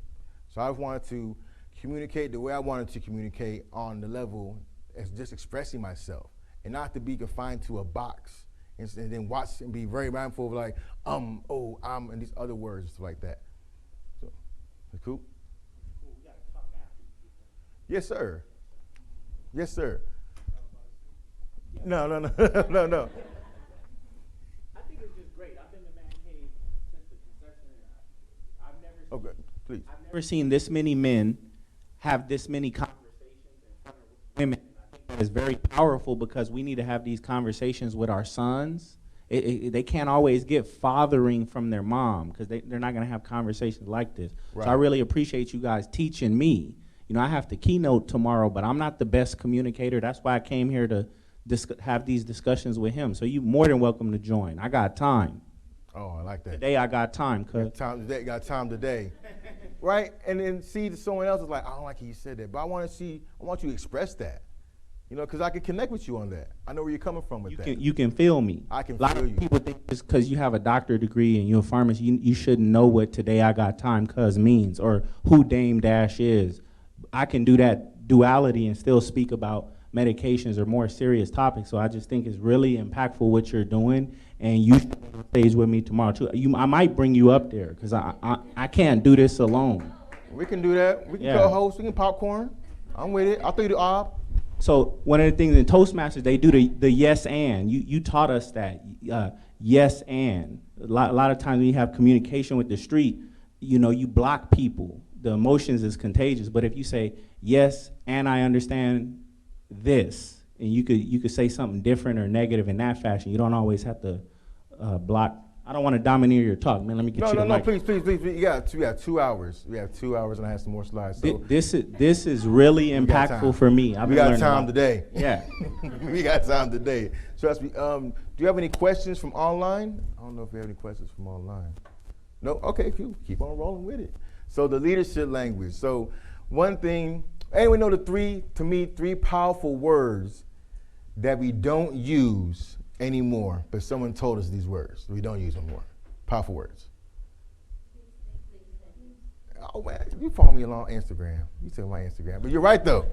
So I wanted to communicate the way I wanted to communicate on the level as just expressing myself and not to be confined to a box and then watch and be very mindful of like, oh, and these other words and stuff like that. So, that's cool? Yes, sir. Yes, sir. No.
I think it's just great. I've been to ManCave since the conception. I've never seen,
Okay, please.
I've never seen this many men have this many conversations in front of women. I think that is very powerful because we need to have these conversations with our sons. They can't always get fathering from their mom because they're not going to have conversations like this.
Right.
So I really appreciate you guys teaching me. You know, I have to keynote tomorrow, but I'm not the best communicator. That's why I came here to have these discussions with him. So you're more than welcome to join. I got time.
Oh, I like that.
Today I got time.
Got time today. Right? And then see someone else is like, I don't like how you said that. But I want you to express that. You know, because I can connect with you on that. I know where you're coming from with that.
You can feel me.
I can
A lot
feel
of
you.
people think just because you have a doctorate degree and you're a pharmacist, you shouldn't know what today I got time cuz means or who Dame Dash is. I can do that duality and still speak about medications or more serious topics. So I just think it's really impactful what you're doing, and you should be on stage with me tomorrow too. I might bring you up there because I can't do this alone.
We can do that. We can
Yeah.
co-host. We can popcorn. I'm with it. I'll throw you the ob.
So one of the things in Toastmasters, they do the yes and. You taught us that, yes and. A lot of times when you have communication with the street, you know, you block people. The emotions is contagious. But if you say, yes, and I understand this, and you could say something different or negative in that fashion, you don't always have to block. I don't want to domineer your talk, man. Let me get you the mic.
Please. We have 2 hours. We have 2 hours and I have some more slides. So
This is really
got
impactful
time.
for me.
we got time today.
Yeah.
We got time today. Trust me. Do you have any questions from online? I don't know if we have any questions from online. No? Okay, cool. Keep on rolling with it. So the leadership language. So one thing, anyone know the three powerful words that we don't use anymore, but someone told us these words. We don't use them more. Powerful words. Oh, man, you follow me along Instagram. You tell my Instagram. But you're right, though.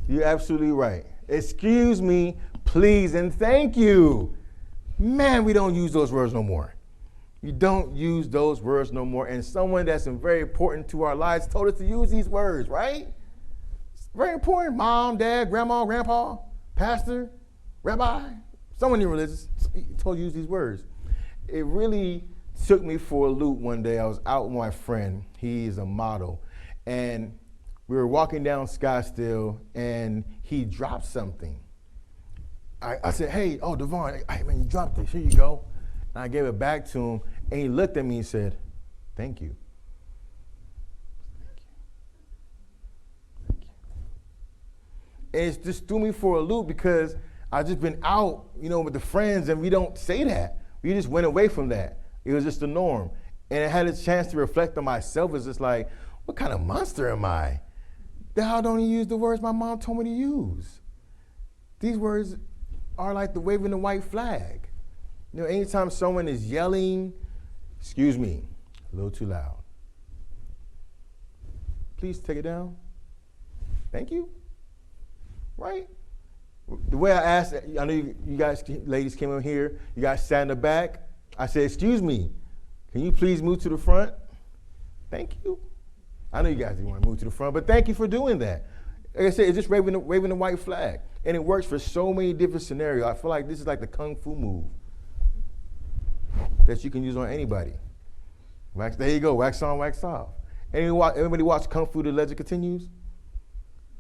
You're absolutely right. Excuse me, please, and thank you. Man, we don't use those words no more. We don't use those words no more. And someone that's very important to our lives told us to use these words, right? It's very important. Mom, dad, grandma, grandpa, pastor, rabbi, someone in religious told you to use these words. It really took me for a loop one day. I was out with my friend. He is a model. And we were walking down Scottsdale, and he dropped something. I said, hey, Devon, hey, man, you dropped this. Here you go. And I gave it back to him, and he looked at me and said, thank you. Thank you. And it just threw me for a loop because I've just been out, with the friends, and we don't say that. We just went away from that. It was just the norm. And I had a chance to reflect on myself. It's just like, what kind of monster am I? The hell don't use the words my mom told me to use? These words are like the waving the white flag. Anytime someone is yelling, excuse me, a little too loud. Please take it down. Thank you. Right? The way I asked, I know you guys, ladies came in here, you guys sat in the back. I said, excuse me, can you please move to the front? Thank you. I know you guys didn't want to move to the front, but thank you for doing that. Like I said, it's just waving the white flag. And it works for so many different scenarios. I feel like this is like the kung fu move that you can use on anybody. There you go, wax on, wax off. Everybody watch Kung Fu, The Legend Continues?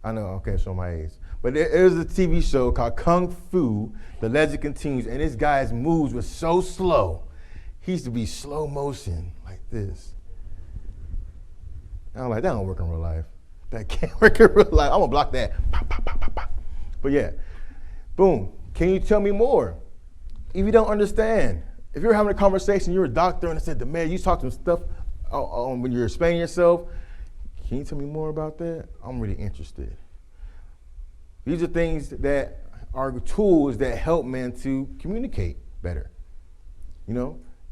I know, okay, show my age. But there's a TV show called Kung Fu, The Legend Continues, and this guy's moves were so slow. He used to be slow motion, like this. And I'm like, that don't work in real life. That can't work in real life. I'm gonna block that. Pop, pop, pop, pop, pop. But yeah, boom. Can you tell me more? If you don't understand, if you're having a conversation, you're a doctor, and I said, man, you talk some stuff when you're explaining yourself, can you tell me more about that? I'm really interested. These are things that are tools that help men to communicate better.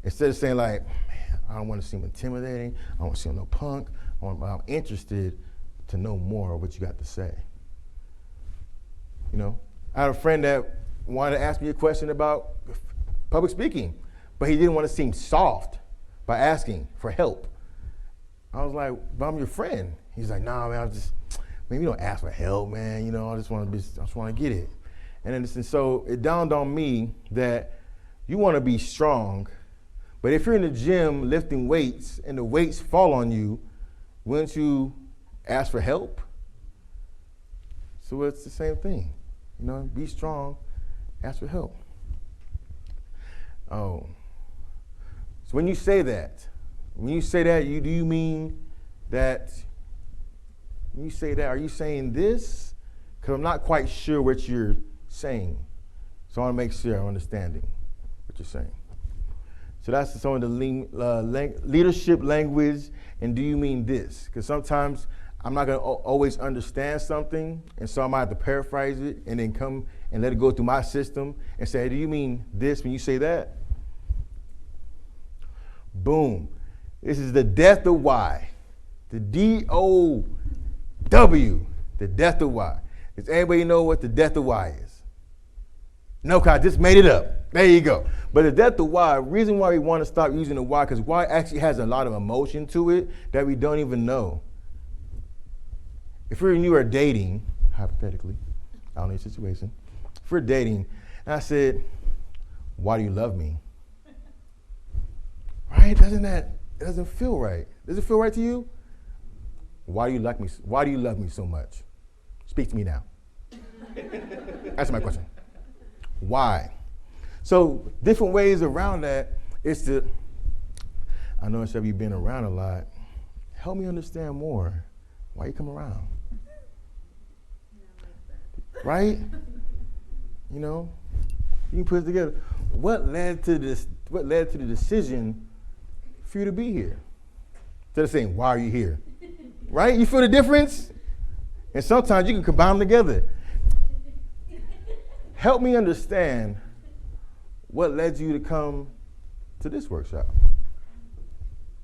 Instead of saying like, man, I don't want to seem intimidating, I don't want to seem no punk, I'm interested to know more of what you got to say. You know, I had a friend that wanted to ask me a question about public speaking, but he didn't want to seem soft by asking for help. I was like, but I'm your friend. He's like, nah, man, man, you don't ask for help, man. You know, I just want to get it. And so it dawned on me that you want to be strong, but if you're in the gym lifting weights and the weights fall on you, wouldn't you ask for help? So it's the same thing. You know, be strong, ask for help. Oh. So when you say that, do you mean that, when you say that, are you saying this? Because I'm not quite sure what you're saying. So I want to make sure I'm understanding what you're saying. So that's some of the leadership language, and do you mean this? Because sometimes I'm not going to always understand something, and so I might have to paraphrase it and then come and let it go through my system and say, hey, do you mean this when you say that? Boom. This is the death of why. The D-O-W, the death of why. Does anybody know what the death of why is? No, because I just made it up. There you go. But the death of why, reason why we want to stop using the why, because why actually has a lot of emotion to it that we don't even know. If you are dating, hypothetically, I don't know your situation. If we're dating, and I said, why do you love me? Right? It doesn't feel right. Does it feel right to you? Why do you like me? Why do you love me so much? Speak to me now. Answer my question. Why? So different ways around that is to, I know instead of you being around a lot, help me understand more. Why you come around? Right? You know, you can put it together. What led to this? What led to the decision for you to be here? Instead of saying, why are you here? Right? You feel the difference? And sometimes you can combine them together. Help me understand what led you to come to this workshop,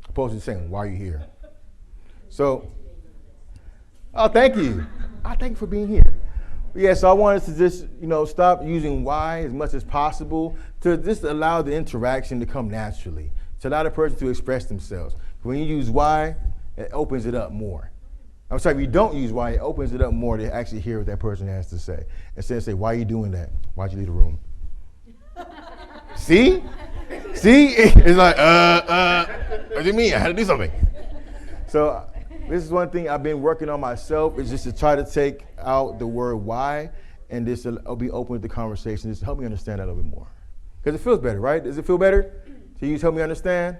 opposed to saying, why are you here? So, oh, thank you. Thank you for being here. Yeah, so I wanted to just, stop using why as much as possible to just allow the interaction to come naturally, to allow the person to express themselves. When you use why, it opens it up more. I'm sorry, if you don't use why, it opens it up more to actually hear what that person has to say. Instead of say, why are you doing that? Why'd you leave the room? See? It's like, what do you mean? I had to do something. So this is one thing I've been working on myself, is just to try to take out the word why and just be open with the conversation, just to help me understand that a little bit more. Because it feels better, right? Does it feel better to use help me understand?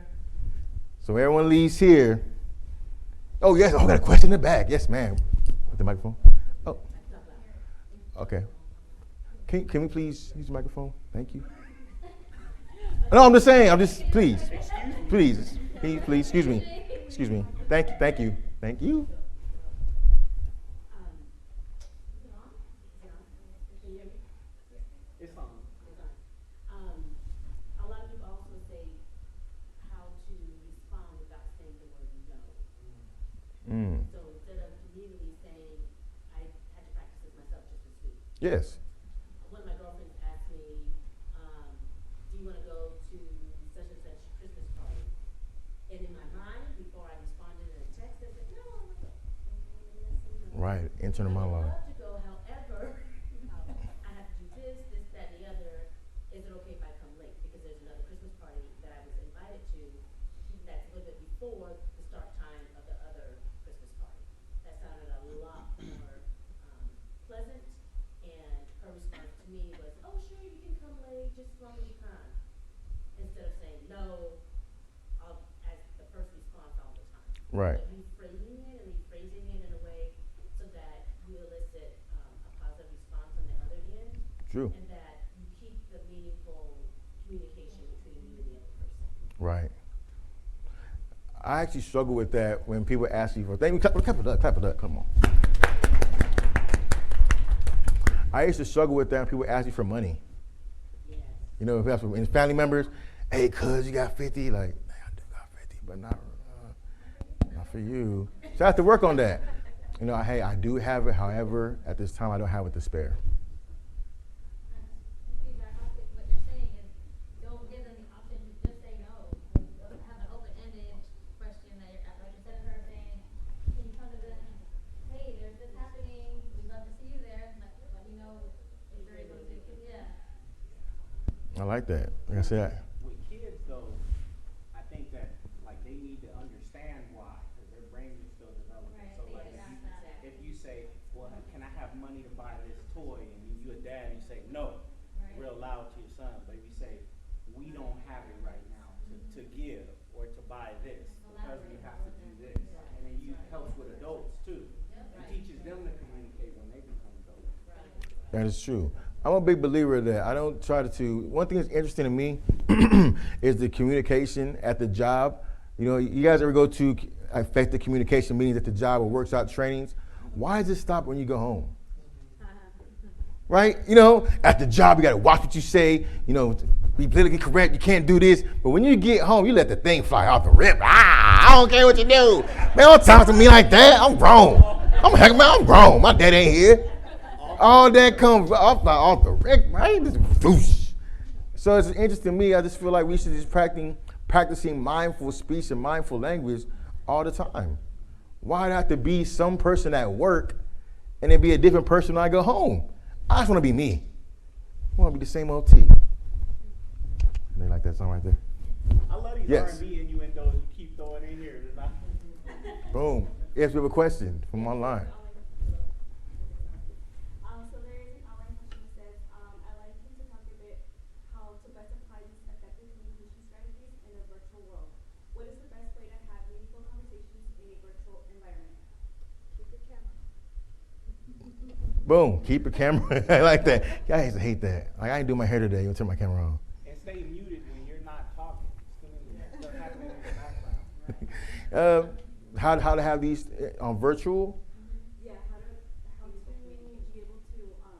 So everyone leaves here. Oh, yes, I got a question in the back. Yes, ma'am. With the microphone? Oh, okay. Can we please use the microphone? Thank you. No, I'm just saying, please, excuse me. Thank you.
It's on. A lot of people also say how to respond without saying the word no. So instead of immediately saying, I had to practice this myself just this week.
Yes.
One of my girlfriends asked me, do you want to go to such and such Christmas party? And in my mind, before I responded in a text, I said, no.
Right, internal monologue.
I'd love to go, however, I have to do this, that, and the other. Is it okay if I come late? Because there's another Christmas party that I was invited to that's a little bit before the start time of the other Christmas party. That sounded a lot more pleasant, and her response to me was, oh, sure, you can come late, just as long as you can. Instead of saying no, as the first response all the time.
Right.
But rephrasing it and rephrasing it in a way so that you elicit a positive response on the other end.
True.
And that you keep the meaningful communication between you and the other person.
Right. I actually struggle with that when people ask you for things. Clap it up, come on. I used to struggle with that when people ask you for money.
Yes.
If that's from family members, hey, cuz you got 50, like, I do got 50, but not for you. So I have to work on that. Hey, I do have it, however, at this time I don't have it to spare. like that. Like I said,
With kids though, I think that like they need to understand why, because their brain is still developing.
Right,
So like if you say, well, can I have money to buy this toy, and you a dad, you say no,
Right.
real loud to your son. But if you say, we don't have it right now to give or to buy this because we have to do this, and then you help with adults too. It teaches them to communicate when they become adults.
that is true. I'm a big believer of that. I don't try to. One thing that's interesting to me is the communication at the job. You know, you guys ever go to effective communication meetings at the job or workshop trainings? Why does it stop when you go home? Right? You know, at the job, you got to watch what you say, you know, be politically correct. You can't do this. But when you get home, you let the thing fly off the rip. I don't care what you do. Man, don't talk to me like that. I'm grown. I'm grown. My dad ain't here. All that comes off the rip, right? Just whoosh. So it's interesting to me. I just feel like we should just practicing mindful speech and mindful language all the time. Why not have to be some person at work and then be a different person when I go home? I just want to be me. I want to be the same old T. They like that song right there?
I love these
Yes.
R&B innuendos you keep throwing in here.
Boom. Yes, we have a question from online.
So there is an online question that says, I'd like you to talk a bit how to best apply these effective communication strategies in a virtual world. What is the best way to have meaningful conversations in a virtual environment? Keep your camera.
Boom. Keep your camera. I like that. I used to hate that. Like, I ain't do my hair today. You turn my camera on.
And stay muted when you're not talking. Still stuff happening in the background.
How to have these on virtual?
Yeah, how to be able to how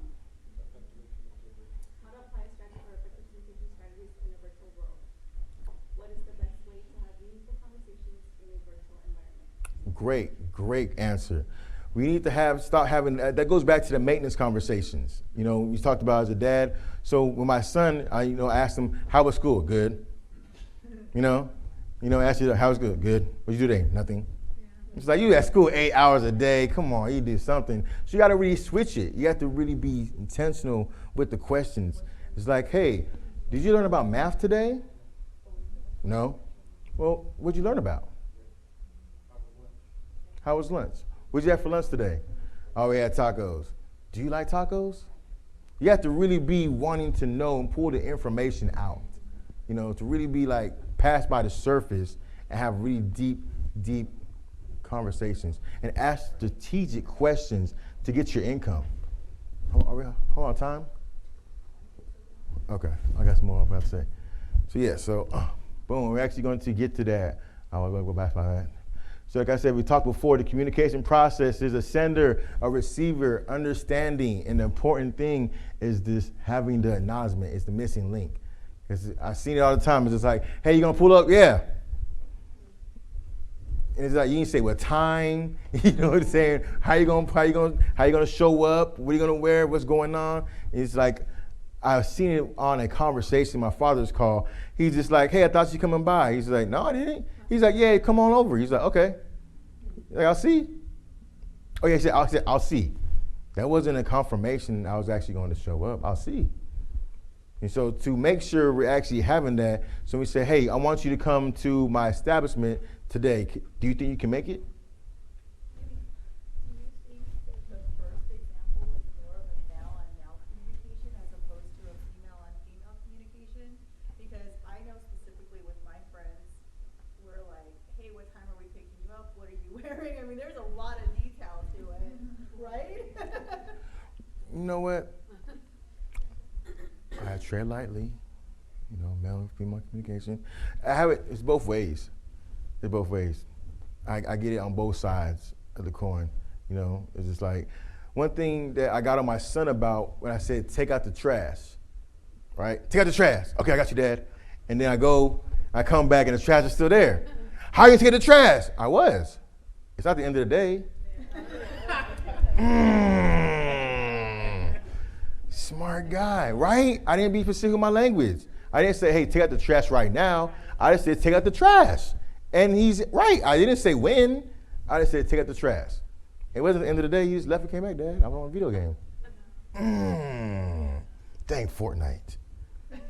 to apply strategies or effective communication strategies in a virtual world. What is the best way to have meaningful conversations in a virtual environment?
Great answer. We need to start having, that goes back to the maintenance conversations. You know, we talked about as a dad. So with my son, I asked him, how was school? Good. Asked you, how was good? Good. What'd you do today? Nothing. It's like, you at school 8 hours a day. Come on, you did something. So you got to really switch it. You have to really be intentional with the questions. It's like, hey, did you learn about math today? No. Well, what'd you learn about? How was lunch? What'd you have for lunch today? Oh, we had tacos. Do you like tacos? You have to really be wanting to know and pull the information out. To really be like pass by the surface and have really deep conversations and ask strategic questions to get your income. Hold on, time? Okay, I got some more I have to say. So boom, we're actually going to get to that. I'll go back by that. So like I said, we talked before, the communication process is a sender, a receiver, understanding, and the important thing is this having the acknowledgement. It's the missing link. Because I've seen it all the time. It's just like, hey, you gonna pull up? Yeah. And it's like you can say what time, you know what I'm saying? How you gonna show up? What are you gonna wear? What's going on? It's like I've seen it on a conversation, my father's call. He's just like, hey, I thought you coming by. He's like, no, I didn't. He's like, yeah, come on over. He's like, okay. Like, I'll see. Oh yeah, he said, I'll see. That wasn't a confirmation I was actually going to show up. I'll see. And so to make sure we're actually having that, so we say, hey, I want you to come to my establishment today. Do you think you can make it?
Do you think that the first example is more of a male on male communication as opposed to a female on female communication? Because I know specifically with my friends, we're like, hey, what time are we picking you up? What are you wearing? I mean, there's a lot of detail to it, right?
You know what? I tread lightly, male and female communication. I have it, it's both ways. It's both ways. I get it on both sides of the coin. It's just like, one thing that I got on my son about when I said, take out the trash, right? Take out the trash. Okay, I got you, Dad. And then I come back and the trash is still there. How are you gonna take the trash? I was. It's not the end of the day. Smart guy, right? I didn't be specific with my language. I didn't say, hey, take out the trash right now. I just said, take out the trash. And he's right. I didn't say when. I just said, take out the trash. It wasn't the end of the day. He just left and came back, Dad. I was on a video game. Dang Fortnite.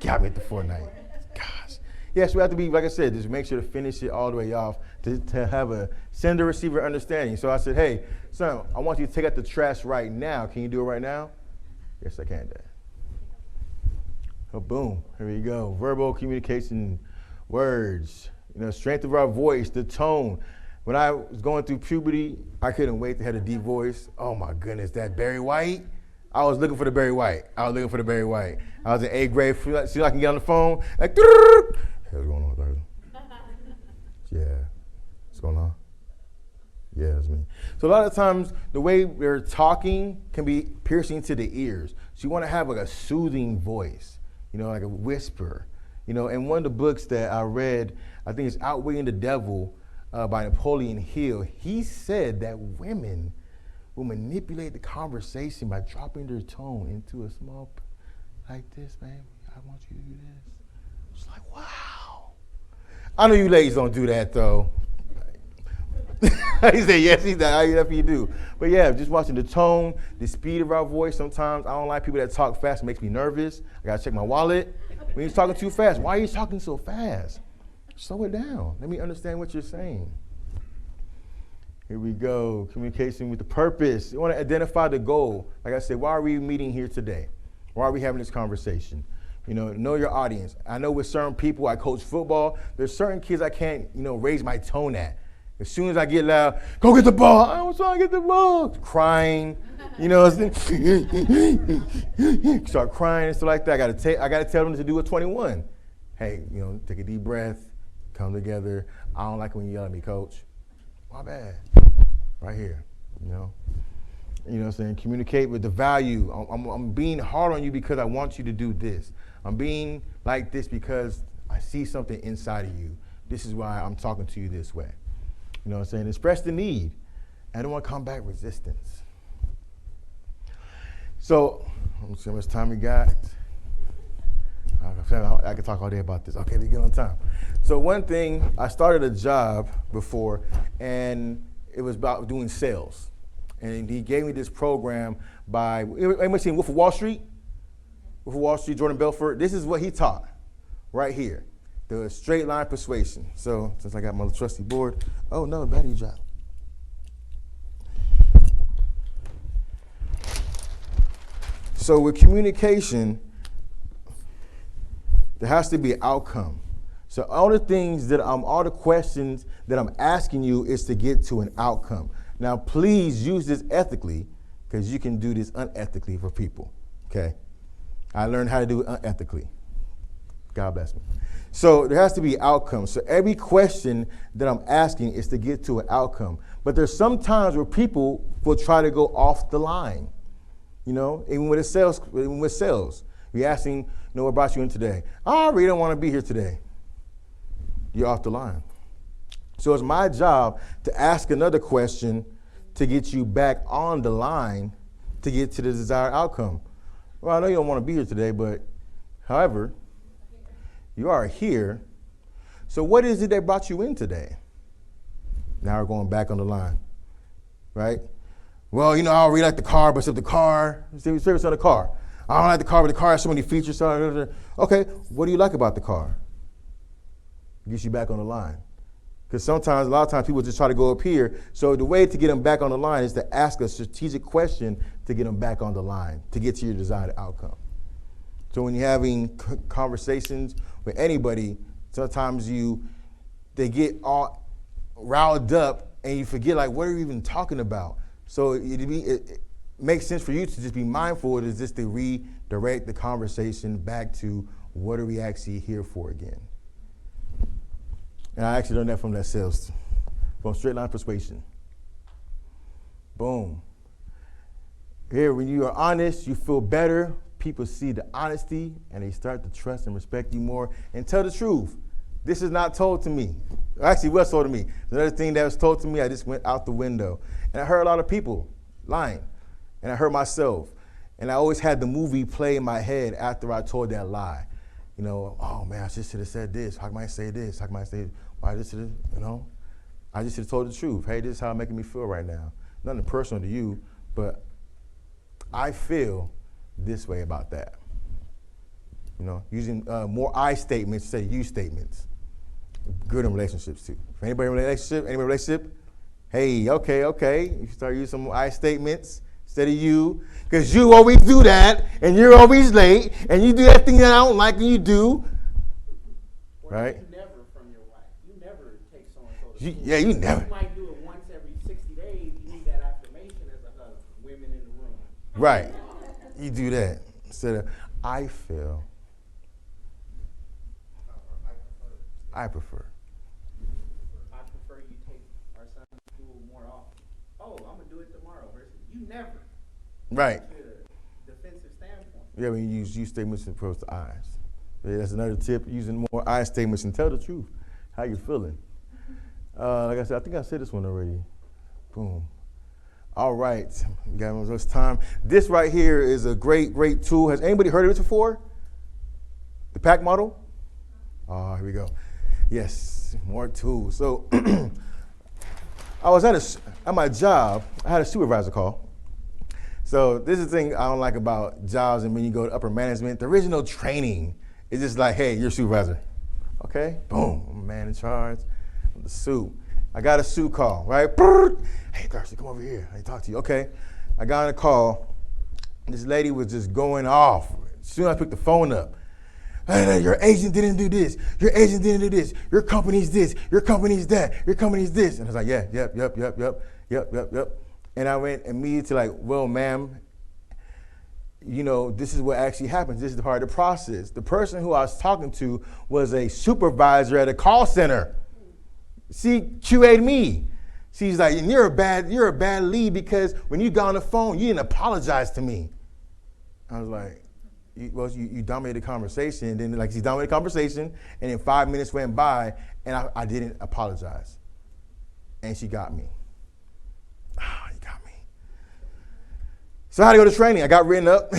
got me at the Fortnite. Gosh. Yes, we have to be, like I said, just make sure to finish it all the way off to have a sender-receiver understanding. So I said, hey, son, I want you to take out the trash right now. Can you do it right now? Yes, I can, Dad. Oh, boom, here we go. Verbal communication, words, strength of our voice, the tone. When I was going through puberty, I couldn't wait to have a deep voice. Oh my goodness, that Barry White. I was looking for the Barry White. I was in 8th grade. See, I can get on the phone. Like, hey, what's going on, Thurston? Yeah, what's going on? Yeah, that's me. So a lot of times, the way they're talking can be piercing to the ears. So you want to have like a soothing voice, like a whisper. And one of the books that I read, I think it's Outwitting the Devil by Napoleon Hill. He said that women will manipulate the conversation by dropping their tone into a small, like this, baby. I want you to do this. It's like, wow. I know you ladies don't do that, though. He said, yes, he said, that's what you do. But yeah, just watching the tone, the speed of our voice sometimes. I don't like people that talk fast. It makes me nervous. I got to check my wallet. When he's talking too fast, why are you talking so fast? Slow it down. Let me understand what you're saying. Here we go. Communication with the purpose. You want to identify the goal. Like I said, why are we meeting here today? Why are we having this conversation? Know your audience. I know with certain people, I coach football. There's certain kids I can't, raise my tone at. As soon as I get loud, go get the ball. I was trying to get the ball. Crying, start crying and stuff like that. I got to tell them to do a 21. Hey, take a deep breath, come together. I don't like when you yell at me, coach. My bad. Right here, what I'm saying? Communicate with the value. I'm being hard on you because I want you to do this. I'm being like this because I see something inside of you. This is why I'm talking to you this way. Express the need. I don't want to combat resistance. So, let's see how much time we got. I could talk all day about this. Okay, we get on time. So one thing, I started a job before, and it was about doing sales. And he gave me this program by, anybody seen Wolf of Wall Street? Wolf of Wall Street, Jordan Belfort. This is what he taught right here, the straight line persuasion. So since I got my trusty board, oh no, battery dropped. So with communication, there has to be an outcome. So all the questions that I'm asking you is to get to an outcome. Now, please use this ethically, because you can do this unethically for people, okay? I learned how to do it unethically. God bless me. So there has to be outcome. So every question that I'm asking is to get to an outcome. But there's some times where people will try to go off the line, even with sales. You're asking, what brought you in today? Oh, I really don't want to be here today. You're off the line. So it's my job to ask another question to get you back on the line to get to the desired outcome. Well, I know you don't want to be here today, but however, you are here. So what is it that brought you in today? Now we're going back on the line, right? Well, I really like the car, but except the car, service on the car. I don't like the car, but the car has so many features. Okay, what do you like about the car? Gets you back on the line. Because a lot of times people just try to go up here. So the way to get them back on the line is to ask a strategic question to get them back on the line, to get to your desired outcome. So when you're having conversations with anybody, sometimes they get all riled up and you forget, what are you even talking about? So it makes sense for you to just be mindful is just to redirect the conversation back to what are we actually here for again. And I actually learned that from that sales, from straight line persuasion. Boom. Here, when you are honest, you feel better. People see the honesty and they start to trust and respect you more and tell the truth. This is not told to me. Actually, it was told to me. Another thing that was told to me, I just went out the window. And I heard a lot of people lying. And I heard myself. And I always had the movie play in my head after I told that lie. Oh man, I just should have said this. How can I say this? How can I say, why this? I just should have told the truth. Hey, this is how it's making me feel right now. Nothing personal to you, but I feel this way about that. You know, using more I statements instead of you statements. Good in relationships too. If anybody in a relationship, hey, okay. You start using some more I statements instead of you, because you always do that, and you're always late, and you do that thing that I don't like, and you do.
Or
Right?
you never from your wife. You never take so-and-so to
You,
school.
yeah, you never.
You might do it once every 60 days. You need that affirmation as a husband. Women in the room.
Right. You do that instead of I feel. I prefer.
I prefer you take our son to school more often. Oh, I'm going to do it tomorrow versus you never.
Right.
To a defensive standpoint.
Yeah, when you use you statements as opposed to I's. Yeah, that's another tip, using more I statements and tell the truth. How you feeling? Like I said, I think I said this one already. Boom. All right, we got much time. This right here is a great tool. Has anybody heard of this before? The PAC model? Oh, here we go. Yes, more tools. So I was at my job, I had a supervisor call. So this is the thing I don't like about jobs and when you go to upper management, there is no training. It's just like, hey, you're a supervisor. Okay, boom, I'm a man in charge. I'm the suit. I got a suit call, right? Hey, Thurston, come over here. I need to talk to you. Okay, I got on a call. This lady was just going off. As soon as I picked the phone up, hey, your agent didn't do this. Your agent didn't do this. Your company's this. Your company's that. Your company's this. And I was like, yeah, yep. And I went immediately to like, well, ma'am, you know, this is what actually happens. This is part of the process. The person who I was talking to was a supervisor at a call center. She QA'd me. She's like, and you're a bad lead because when you got on the phone, you didn't apologize to me. I was like, you dominated the conversation. And then she dominated the conversation, and then 5 minutes went by, and I didn't apologize. And she got me. You got me. So I had to go to training. I got written up.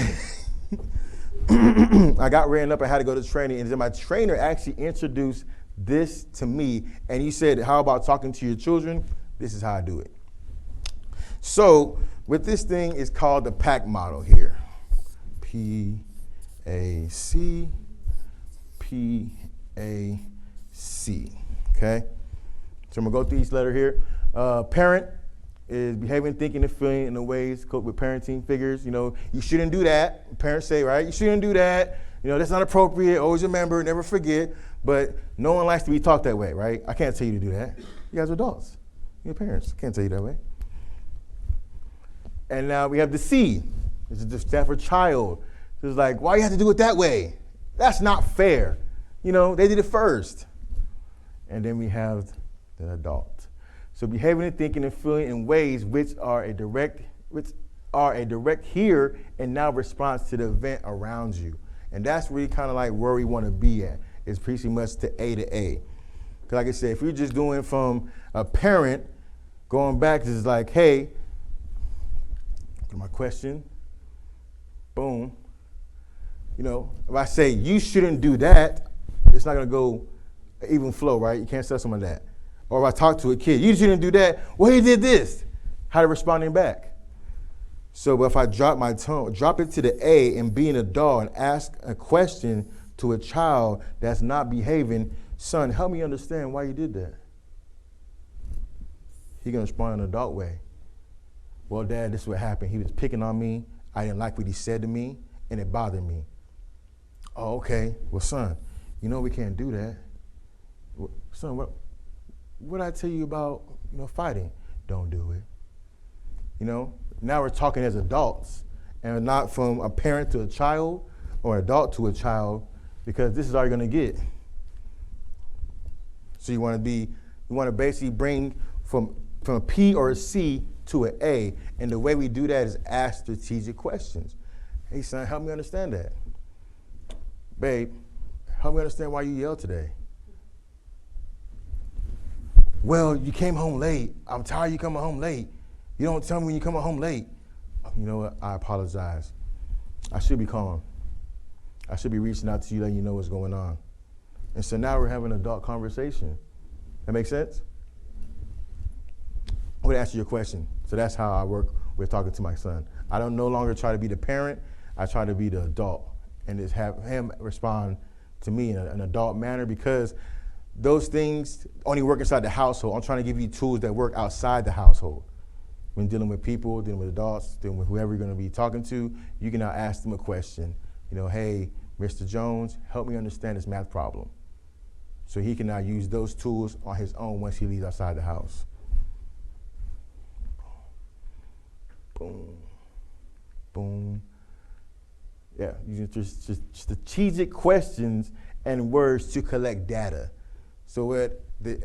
I had to go to training. And then my trainer actually introduced this to me. And he said, how about talking to your children? This is how I do it. So with this thing, it's called the PAC model here. P-A-C, P-A-C, okay? So I'm gonna go through each letter here. Parent is behaving, thinking, and feeling in the ways cope with parenting figures. You know, you shouldn't do that. Parents say, right? You shouldn't do that. You know, that's not appropriate. Always remember, never forget. But no one likes to be taught that way, right? I can't tell you to do that. You guys are adults. You're parents. I can't tell you that way. And now we have the C. This is the staff for child. It's like, why you have to do it that way? That's not fair. You know, they did it first. And then we have the adult. So behaving and thinking and feeling in ways which are a direct here and now response to the event around you. And that's really kind of like where we want to be at. It's pretty much to A. Because like I said, if you're just doing from a parent, going back, it's like, hey, my question, boom. You know, if I say you shouldn't do that, it's not gonna go even flow, right? You can't say some of that. Or if I talk to a kid, you shouldn't do that. Well, he did this. How to responding back. So if I drop my tone, drop it to the A and be an adult and ask a question to a child that's not behaving, son, help me understand why you did that. He gonna respond in an adult way. Well, Dad, this is what happened. He was picking on me. I didn't like what he said to me, and it bothered me. Oh, okay. Well, son, you know we can't do that. Well, son, what I tell you about, you know, fighting? Don't do it. You know, now we're talking as adults, and not from a parent to a child or an adult to a child, because this is all you're gonna get. So you want to basically bring from a P or a C to an A, and the way we do that is ask strategic questions. Hey, son, help me understand that. Babe, help me understand why you yelled today. Well, you came home late. I'm tired of you coming home late. You don't tell me when you come home late. You know what? I apologize. I should be calm. I should be reaching out to you, letting you know what's going on. And so now we're having an adult conversation. That make sense? I'm gonna answer your question. So that's how I work with talking to my son. I don't no longer try to be the parent. I try to be the adult and just have him respond to me in an adult manner, because those things only work inside the household. I'm trying to give you tools that work outside the household. When dealing with people, dealing with adults, dealing with whoever you're going to be talking to, you can now ask them a question. You know, hey, Mr. Jones, help me understand this math problem. So he can now use those tools on his own once he leaves outside the house. Boom, boom. Yeah, using just strategic questions and words to collect data. So at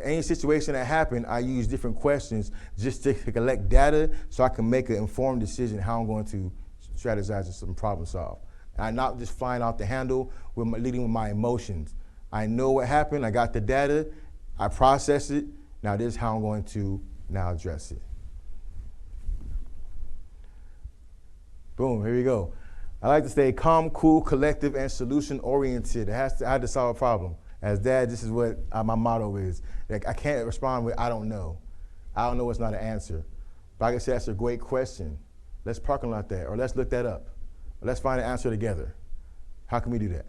any situation that happened, I use different questions just to collect data so I can make an informed decision how I'm going to strategize and some problem solve. And I'm not just flying off the handle leading with my emotions. I know what happened, I got the data, I process it, now this is how I'm going to now address it. Boom, here we go. I like to stay calm, cool, collective, and solution-oriented. I had to solve a problem. As dad, this is what my motto is. Like, I can't respond with, I don't know. I don't know what's not an answer. But I can say, that's a great question. Let's parking lot that, or let's look that up. Or let's find an answer together. How can we do that?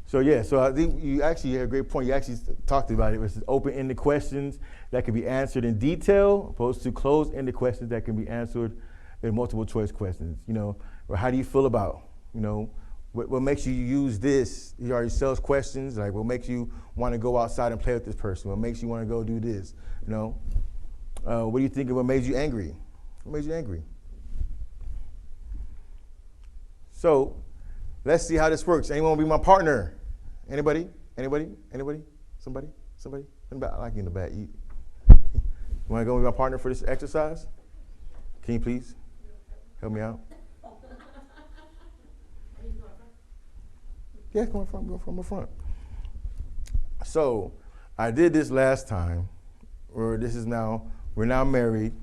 So yeah, so I think you actually had a great point. You actually talked about it. It's open-ended questions that can be answered in detail, opposed to closed-ended questions that can be answered in multiple choice questions. You know, or how do you feel about, you know, what makes you use this? He already sells questions, like what makes you want to go outside and play with this person? What makes you want to go do this? You know, what do you think of what made you angry? What made you angry? So let's see how this works. Anyone want to be my partner? Anybody? Anybody? Anybody? Somebody? Somebody? Anybody? I like you in the back. You want to go be my partner for this exercise? Can you please help me out? Yeah, come on front, go from the front. So I did this last time, or we're now married.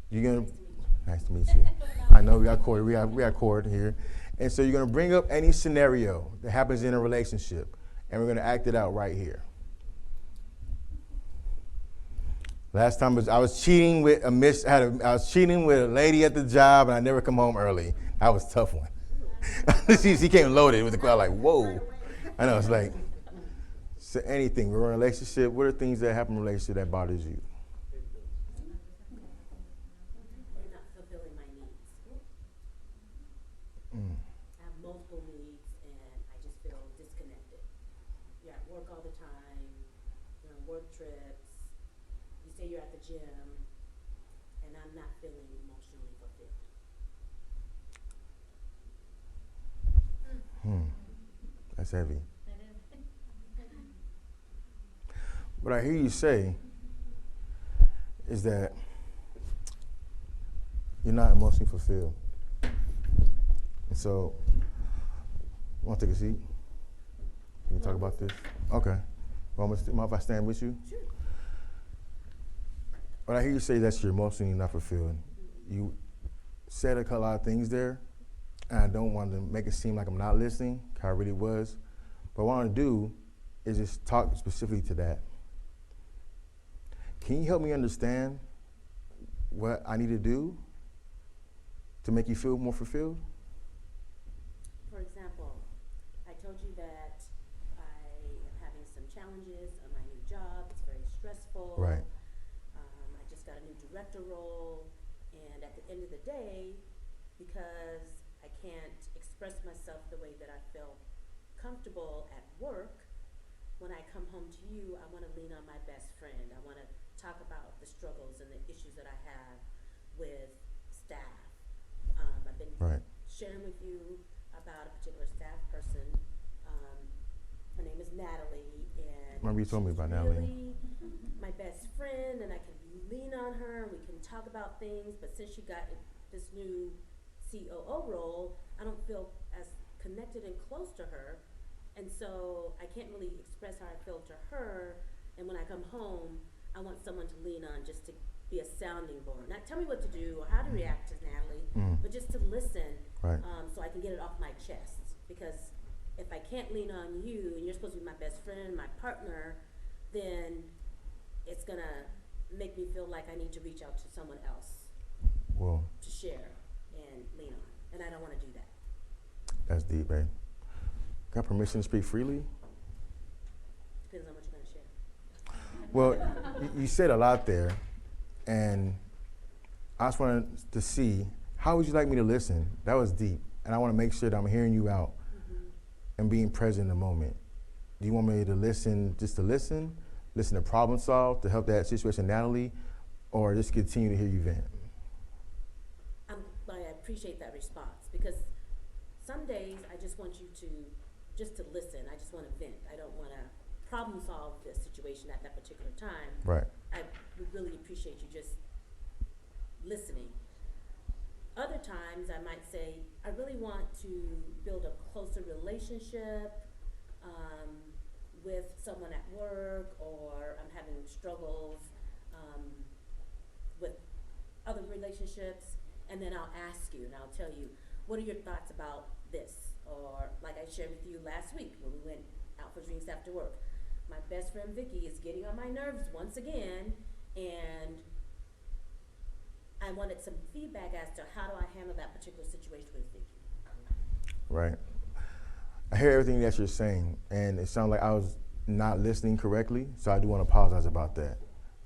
You're gonna, nice to meet you. I know we got Corey, we got Corey here. And so you're gonna bring up any scenario that happens in a relationship, and we're gonna act it out right here. Last time I was cheating with I was cheating with a lady at the job, and I never come home early. That was a tough one. She came loaded with the crowd, like, whoa. I know, it's like, so anything, we're in a relationship, what are things that happen in a relationship that bothers you?
They're not fulfilling my needs. I have multiple needs, and I just feel disconnected. You're at work all the time, you're on work trips, you say you're at the gym, and I'm not feeling emotionally fulfilled.
That's heavy. What I hear you say is that you're not emotionally fulfilled. And so, want to take a seat? Can you talk about this? Okay. Mind if I stand with you?
Sure.
What I hear you say is that you're emotionally not fulfilled. You said a lot of things there, and I don't want to make it seem like I'm not listening, how it really was. But what I want to do is just talk specifically to that. Can you help me understand what I need to do to make you feel more fulfilled?
For example, I told you that I am having some challenges on my new job. It's very stressful.
Right.
I just got a new director role, and at the end of the day, because I can't express myself the way that I feel comfortable at work, when I come home to you, I want to lean on my best friend. I want to talk about the struggles and the issues that I have with staff. I've been sharing with you about a particular staff person. Her name is Natalie, and
Remember you told me about
she's
Natalie.
really my best friend, and I can lean on her. We can talk about things, but since she got this new COO role, I don't feel as connected and close to her, and so I can't really express how I feel to her. And when I come home, I want someone to lean on, just to be a sounding board. Not tell me what to do or how to react to Natalie, but just to listen, so I can get it off my chest. Because if I can't lean on you, and you're supposed to be my best friend, my partner, then it's gonna make me feel like I need to reach out to someone else to share and lean on. And I don't want to do that.
That's deep, babe. Got permission to speak freely?
Depends on what you're gonna share.
Well, you said a lot there, and I just wanted to see, how would you like me to listen? That was deep, and I want to make sure that I'm hearing you out and being present in the moment. Do you want me to listen just to listen to problem solve, to help that situation, Natalie, or just continue to hear you vent?
I appreciate that response, because some days I just want you to listen. I just want to vent. I don't want to problem solve the situation at that particular time.
Right.
I would really appreciate you just listening. Other times I might say, I really want to build a closer relationship with someone at work, or I'm having struggles with other relationships, and then I'll ask you and I'll tell you, what are your thoughts about this? Or like I shared with you last week when we went out for drinks after work. My best friend Vicky is getting on my nerves once again, and I wanted some feedback as to how do I handle that particular situation with Vicky.
Right. I hear everything that you're saying, and it sounds like I was not listening correctly, so I do want to apologize about that.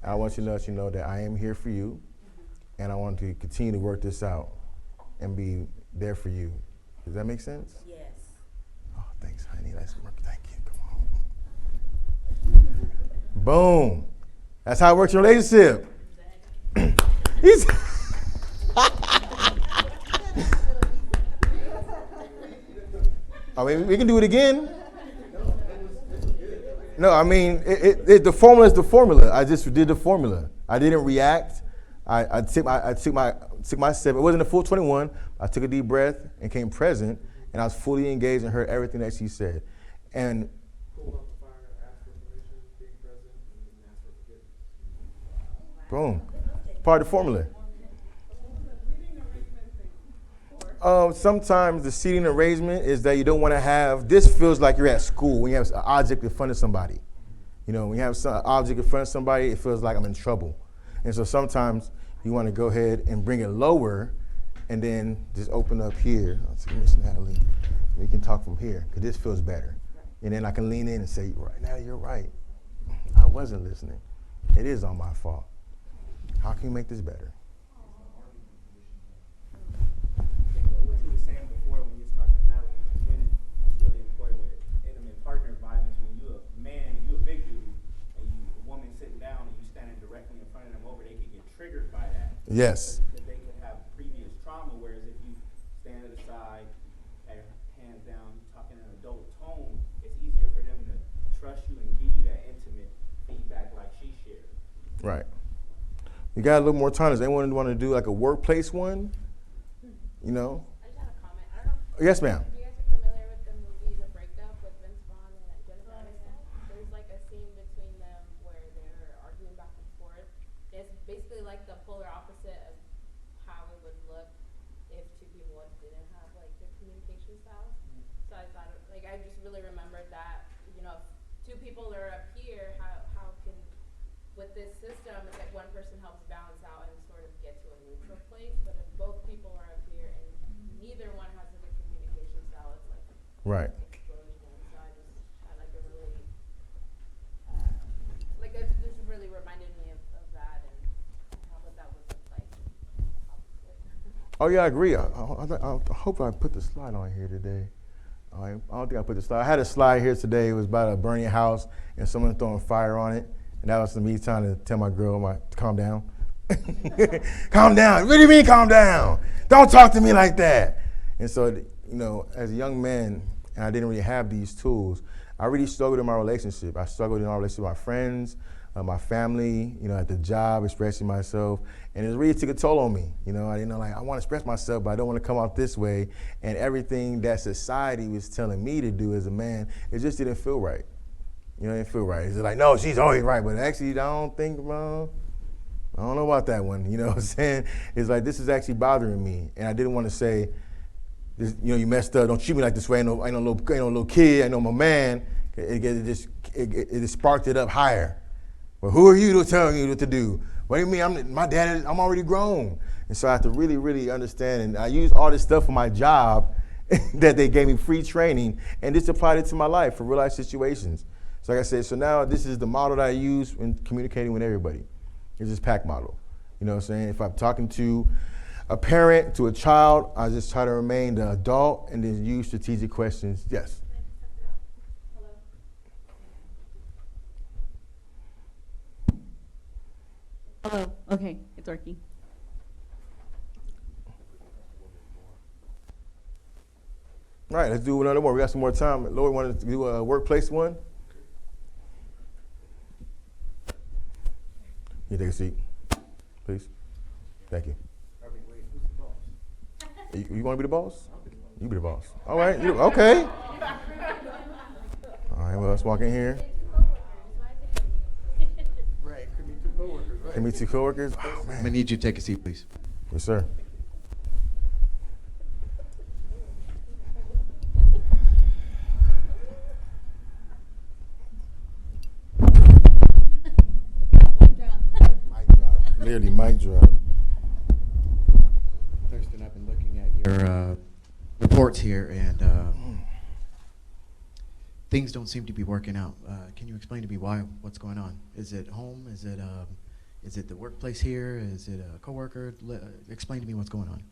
I want you to let you know that I am here for you, and I want to continue to work this out and be there for you. Does that make sense?
Yes.
Oh, thanks, honey. That's thank you. Come on. Boom. That's how it works in a relationship. He's I mean, we can do it again. No, I mean, the formula is the formula. I just did the formula. I didn't react. I took my step. It wasn't a full 21. I took a deep breath and came present, and I was fully engaged and heard everything that she said. And
Pull up the fire, ask for permission, being present, and ask for forgiveness.
boom, part of the formula. Sometimes the seating arrangement is that you don't want to have, this feels like you're at school when you have an object in front of somebody. You know, when you have an object in front of somebody, it feels like I'm in trouble. And so sometimes you want to go ahead and bring it lower and then just open up here. Let's see, Miss Natalie, we can talk from here because this feels better. And then I can lean in and say, right, Natalie, you're right. I wasn't listening. It is all my fault. How can you make this better?
What you were saying before when you was talking to Natalie in the beginning is really important with intimate partner violence. When you're a man, and you're a big dude, and a woman sitting down and you standing directly in front of them over, they could get triggered by that.
Yes.
Because they could have previous trauma, whereas if you stand to the side, have your hands down, talking in an adult tone, it's easier for them to trust you and give you that intimate feedback like she shared.
Right. We got a little more time. Does anyone want to do like a workplace one? You know?
I just had a comment. I don't know.
Yes, ma'am.
If you guys are familiar with the movie The Breakup with Vince Vaughn and Jennifer Aniston, there's like a scene between them where they're arguing back and forth. It's basically like the polar opposite of how it would look if two people didn't have like good communication styles. So I thought, like, I just really remembered that, you know, if two people are up here, how can, with this system, it's like one person helps balance out and sort of get to a neutral place, but if both people are up here and neither one has a good communication style, it's like
Right.
explosion. So I just had like a really, this really reminded me of that and how that would look like opposite.
Oh yeah, I agree. I hope I put the slide on here today. I don't think I put the slide. I had a slide here today. It was about a burning house and someone throwing fire on it. And that was me trying to tell my girl to calm down. Calm down. What do you mean calm down? Don't talk to me like that. And so, you know, as a young man, and I didn't really have these tools, I really struggled in my relationship. I struggled in my relationship with my friends, my family, you know, at the job, expressing myself. And it really took a toll on me. You know, I didn't know, like, I want to express myself, but I don't want to come out this way. And everything that society was telling me to do as a man, it just didn't feel right. You know, it didn't feel right. It's like, no, she's always right. But actually, I don't know about that one. You know what I'm saying? It's like, this is actually bothering me. And I didn't want to say, this, you know, you messed up. Don't treat me like this way. Ain't no little kid. Ain't no my man. It just sparked it up higher. Well, who are you to tell me what to do? What do you mean? I'm already grown. And so I have to really, really understand. And I use all this stuff for my job. that they gave me free training and just applied it to my life for real life situations. So like I said, so now this is the model that I use when communicating with everybody. It's this pack model. You know what I'm saying? If I'm talking to a parent, to a child, I just try to remain the adult and then use strategic questions. Yes?
Hello. Okay, it's working.
All right, let's do another one. We got some more time. Lord wanted to do a workplace one. You take a seat, please. Thank you. You want to be the boss? You be the boss. All right. Okay. All right. Well, let's walk in here.
Right, could be two coworkers, right?
Can we two coworkers? Oh
I'm
man.
gonna need you to take a seat, please.
Yes, sir. Mic drop. Literally mic drop.
Thurston, I've been looking at your reports here, and things don't seem to be working out. Can you explain to me why? What's going on? Is it home? Is it the workplace here? Is it a coworker? Explain to me what's going on.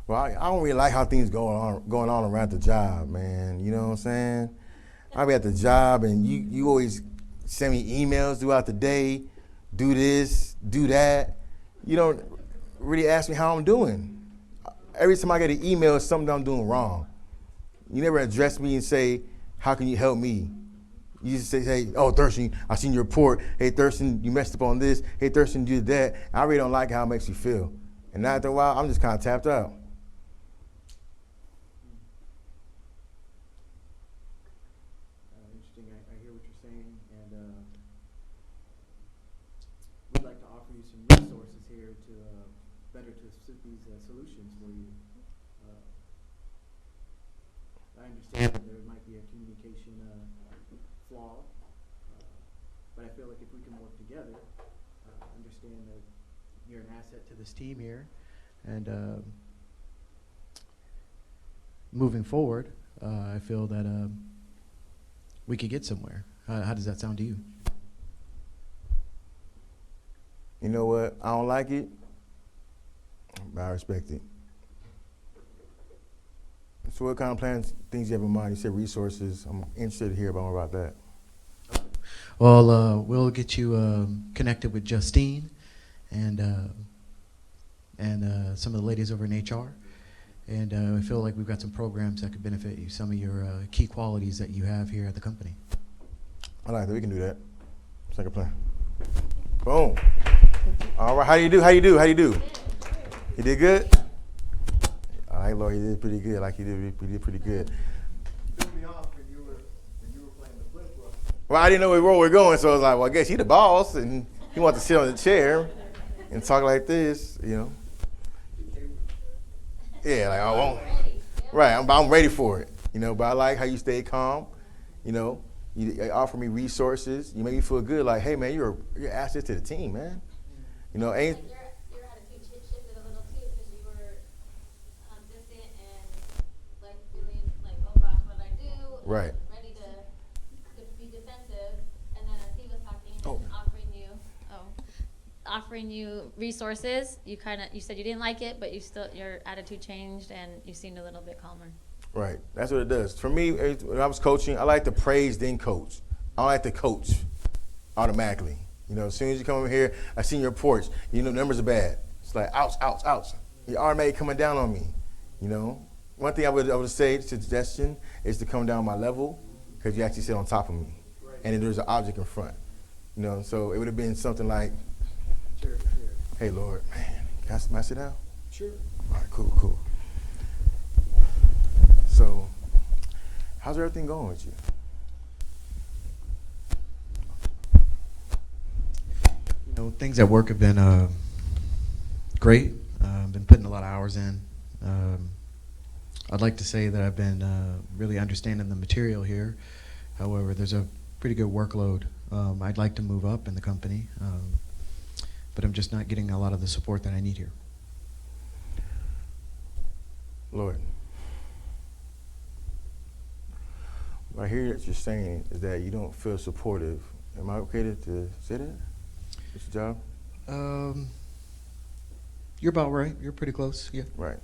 Well, I don't really like how things going on around the job, man. You know what I'm saying? I be at the job, and you always send me emails throughout the day. Do this, do that. You don't really ask me how I'm doing. Every time I get an email, it's something I'm doing wrong. You never address me and say, how can you help me? You just say, hey, oh, Thurston, I seen your report. Hey, Thurston, you messed up on this. Hey, Thurston, you did that. I really don't like how it makes you feel. And after a while, I'm just kind of tapped out.
Interesting. I hear what you're saying, and we'd like to offer you some resources here to better to suit these solutions for you. I understand that there might be a communication flaw, but I feel like if we can work together, understand that you're an asset to this team here, and moving forward, I feel that we could get somewhere. How does that sound to you?
You know what? I don't like it, but I respect it. So what kind of plans, things you have in mind? You said resources. I'm interested to hear more about that.
Well, we'll get you connected with Justine and some of the ladies over in HR. And I feel like we've got some programs that could benefit you, some of your key qualities that you have here at the company.
I like that. We can do that. Second plan. Boom. All right. How do you do? How you do? How you do? You did good? All right, Lord, you did pretty good. Like you did pretty good. Well, I didn't know where we're going, so I was like, well, I guess he the boss, and he wants to sit on the chair and talk like this, you know. Yeah, like I won't. Right, I'm ready for it, you know. But I like how you stay calm, you know. You offer me resources. You make me feel good. Like, hey, man, you're an asset to the team, man. You know, ain't.
Your attitude shifted a little too, because you were distant and like feeling like, oh gosh, what did I do?
Right.
Ready to be defensive, and then as he was talking and
Oh.
offering you resources, you said you didn't like it, but your attitude changed and you seemed a little bit calmer.
Right. That's what it does. For me, when I was coaching, I like to praise then coach. I don't like to coach automatically. You know, as soon as you come over here, I seen your reports. You know, numbers are bad. It's like, ouch, ouch, ouch. You're automatically coming down on me. You know, one thing I would say, suggestion, is to come down my level, because you actually sit on top of me. And then there's an object in front. You know, so it would have been something like,
Sure.
hey, Lord, man, can I sit down?
Sure.
All right, cool. So, how's everything going with you?
You know, things at work have been great. I've been putting a lot of hours in. I'd like to say that I've been really understanding the material here. However, there's a pretty good workload. I'd like to move up in the company, but I'm just not getting a lot of the support that I need here.
Lord, what I hear that you're saying is that you don't feel supportive. Am I okay to say that? It's your job?
You're about right. You're pretty close. Yeah.
Right.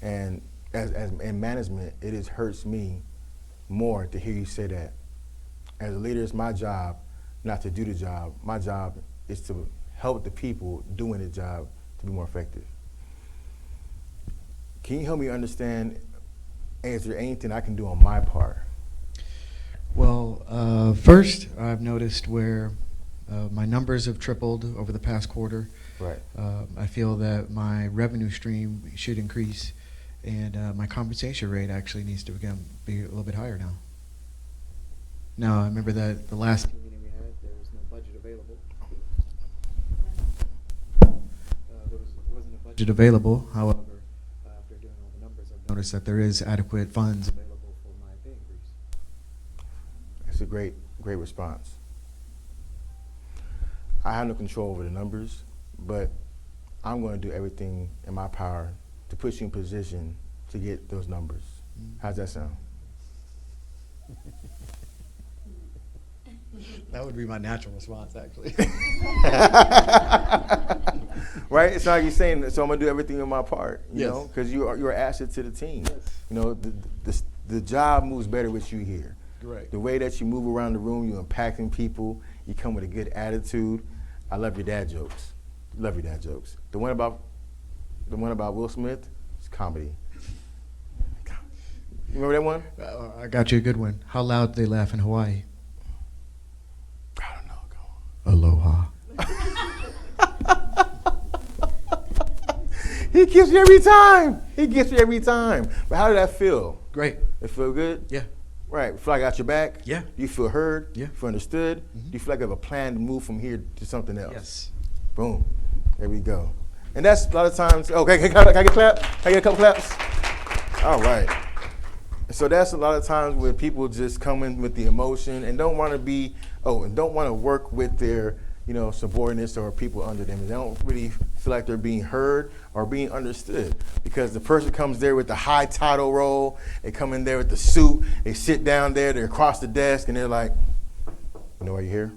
And as in management, it just hurts me more to hear you say that. As a leader, it's my job not to do the job. My job is to help the people doing the job to be more effective. Can you help me understand, is there anything I can do on my part?
Well, first, I've noticed where my numbers have tripled over the past quarter.
Right.
I feel that my revenue stream should increase, and my compensation rate actually needs to be a little bit higher now. Now, I remember that the last meeting we had, there was no budget available. There wasn't a budget available. However, after doing all the numbers, I've noticed that there is adequate funds available for my pay increase.
It's a great response. I have no control over the numbers, but I'm going to do everything in my power to put you in position to get those numbers. How's that sound?
That would be my natural response, actually.
Right? It's like you're saying, so I'm going to do everything in my part, you
Yes.
know, because you're an asset to the team.
Yes.
You know, the job moves better with you here.
Right.
The way that you move around the room, you're impacting people, you come with a good attitude. I love your dad jokes. Love your dad jokes. The one about Will Smith is comedy. You remember that one?
I got you a good one. How loud do they laugh in Hawaii?
I don't know. Go on.
Aloha.
He gets me every time. He gets me every time. But how did that feel?
Great.
It feel good?
Yeah.
Right. Feel like I got your back?
Yeah.
Do you feel heard?
Yeah.
You feel understood?
Mhm.
Do you feel like you have a plan to move from here to something else?
Yes.
Boom. There we go. And that's a lot of times, okay, can I get a clap? Can I get a couple claps? All right. So that's a lot of times where people just come in with the emotion and don't want to work with their, subordinates or people under them. They don't really feel like they're being heard or being understood because the person comes there with the high title role, they come in there with the suit, they sit down there, they're across the desk, and they're like, you know why you're here?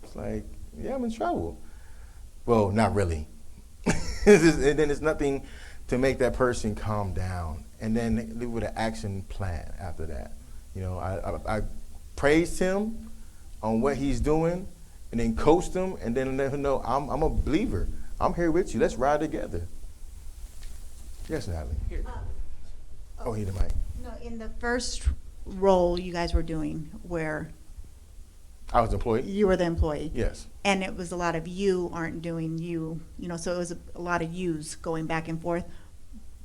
It's like, yeah, I'm in trouble. Well, not really. And then there's nothing to make that person calm down. And then live with an action plan after that. I praised him on what he's doing and then coached him and then let him know I'm a believer. I'm here with you. Let's ride together. Yes, Natalie. Here. Oh, he the mic.
No, in the first role you guys were doing where
I was employed?
you were the employee.
Yes.
And it was a lot of you aren't doing you, so it was a lot of yous going back and forth.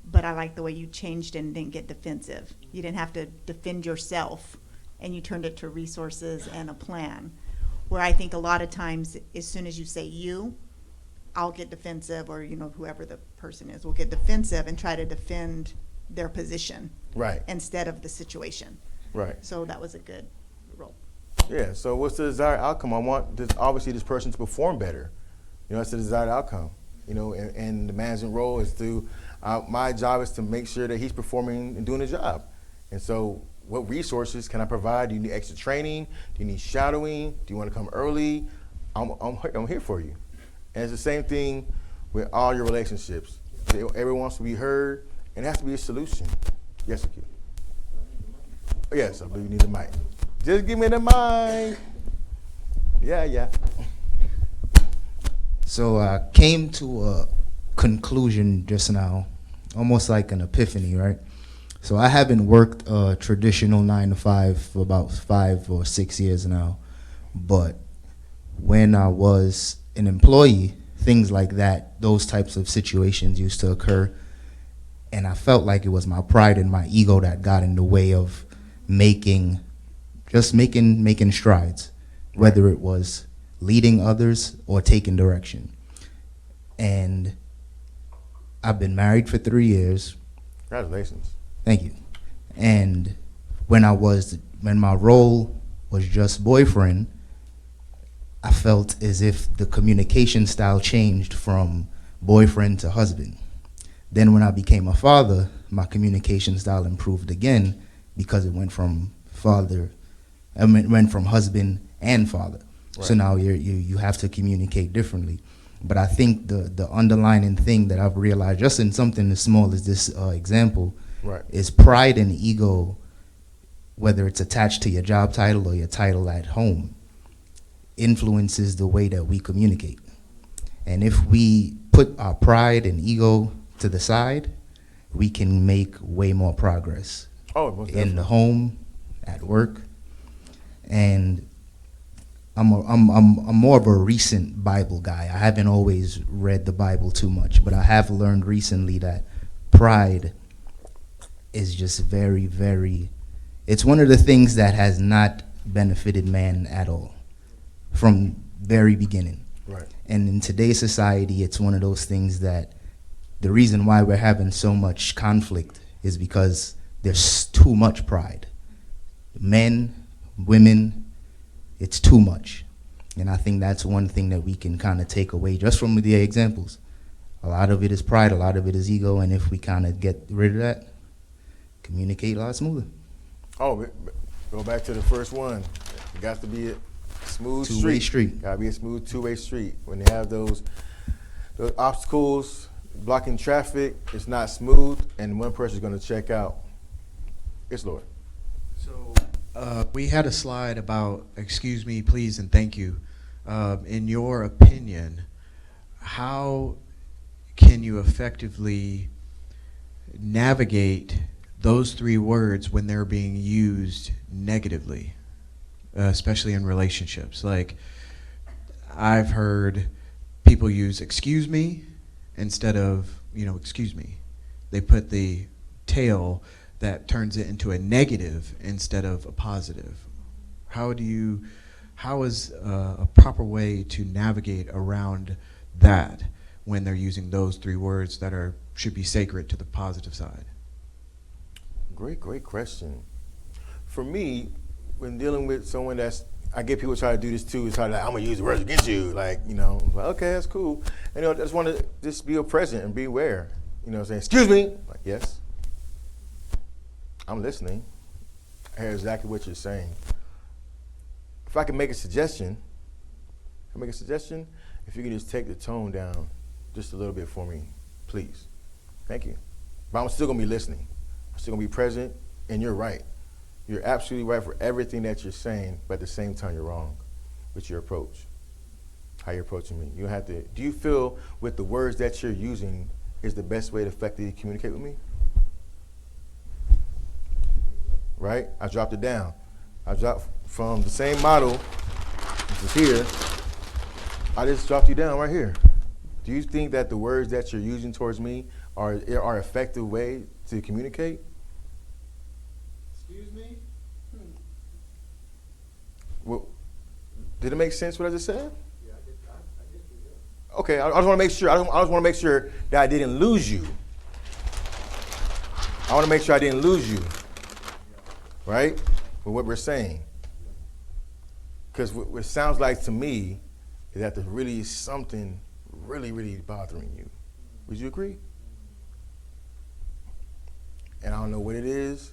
But I like the way you changed and didn't get defensive. You didn't have to defend yourself, and you turned it to resources and a plan. Where I think a lot of times, as soon as you say you, I'll get defensive, or whoever the person is will get defensive and try to defend their position
Right.
instead of the situation.
Right.
So that was a good role.
Yeah. So what's the desired outcome? I want this person to perform better. That's the desired outcome. And the management role is to, my job is to make sure that he's performing and doing the job. And so what resources can I provide? Do you need extra training? Do you need shadowing? Do you want to come early? I'm here for you. And it's the same thing with all your relationships. Everyone wants to be heard, and it has to be a solution. Yes, okay. Yes, I believe you need the mic. Just give me the mic. Yeah.
So I came to a conclusion just now, almost like an epiphany, right? So I haven't worked a traditional 9-to-5 for about 5 or 6 years now, but when I was an employee, things like that, those types of situations used to occur, and I felt like it was my pride and my ego that got in the way of making strides, whether it was leading others or taking direction. And I've been married for 3 years.
Congratulations.
Thank you. And when my role was just boyfriend, I felt as if the communication style changed from boyfriend to husband. Then when I became a father, my communication style improved again because it went from went from husband and father.
Right.
So now you have to communicate differently. But I think the underlying thing that I've realized, just in something as small as this example,
Right.
is pride and ego, whether it's attached to your job title or your title at home, influences the way that we communicate. And if we put our pride and ego to the side, we can make way more progress
Oh, most
in
definitely.
the home, at work. And I'm more of a recent Bible guy. I haven't always read the Bible too much, but I have learned recently that pride is just very, very, it's one of the things that has not benefited man at all from very beginning.
Right.
And in today's society, it's one of those things that the reason why we're having so much conflict is because there's too much pride. Men, women, it's too much. And I think that's one thing that we can kind of take away just from the examples. A lot of it is pride, a lot of it is ego, and if we kind of get rid of that, communicate a lot smoother.
Oh, go back to the first one. It got to be a smooth
Two-way street.
Got to be a smooth two-way street. When they have those obstacles blocking traffic, it's not smooth, and one person's going to check out. Yes, Lord.
So we had a slide about excuse me, please, and thank you. In your opinion, how can you effectively navigate those three words when they're being used negatively, especially in relationships? Like, I've heard people use excuse me instead of, excuse me. They put the tail that turns it into a negative instead of a positive. How is a proper way to navigate around that when they're using those three words that should be sacred to the positive side?
Great question. For me, when dealing with someone I get people try to do this too, it's like, I'm going to use the words against you. Okay, that's cool. And, I just want to just be present and be aware. Saying, excuse me. Like, yes. I'm listening. I hear exactly what you're saying. If I can make a suggestion, if you can just take the tone down just a little bit for me, please. Thank you. But I'm still going to be listening. I'm still going to be present, and you're right. You're absolutely right for everything that you're saying, but at the same time, you're wrong with your approach, how you're approaching me. You have to. Do you feel with the words that you're using is the best way to effectively communicate with me? Right? I dropped it down. I dropped from the same model, which is here. I just dropped you down right here. Do you think that the words that you're using towards me are effective way to communicate?
Excuse me?
Well, did it make sense what I just said?
Yeah, I did do that.
Okay, I just want to make sure. I just want to make sure that I didn't lose you. I want to make sure I didn't lose you. Right? With what we're saying. Because what it sounds like to me is that there's really something really, really bothering you. Would you agree? And I don't know what it is,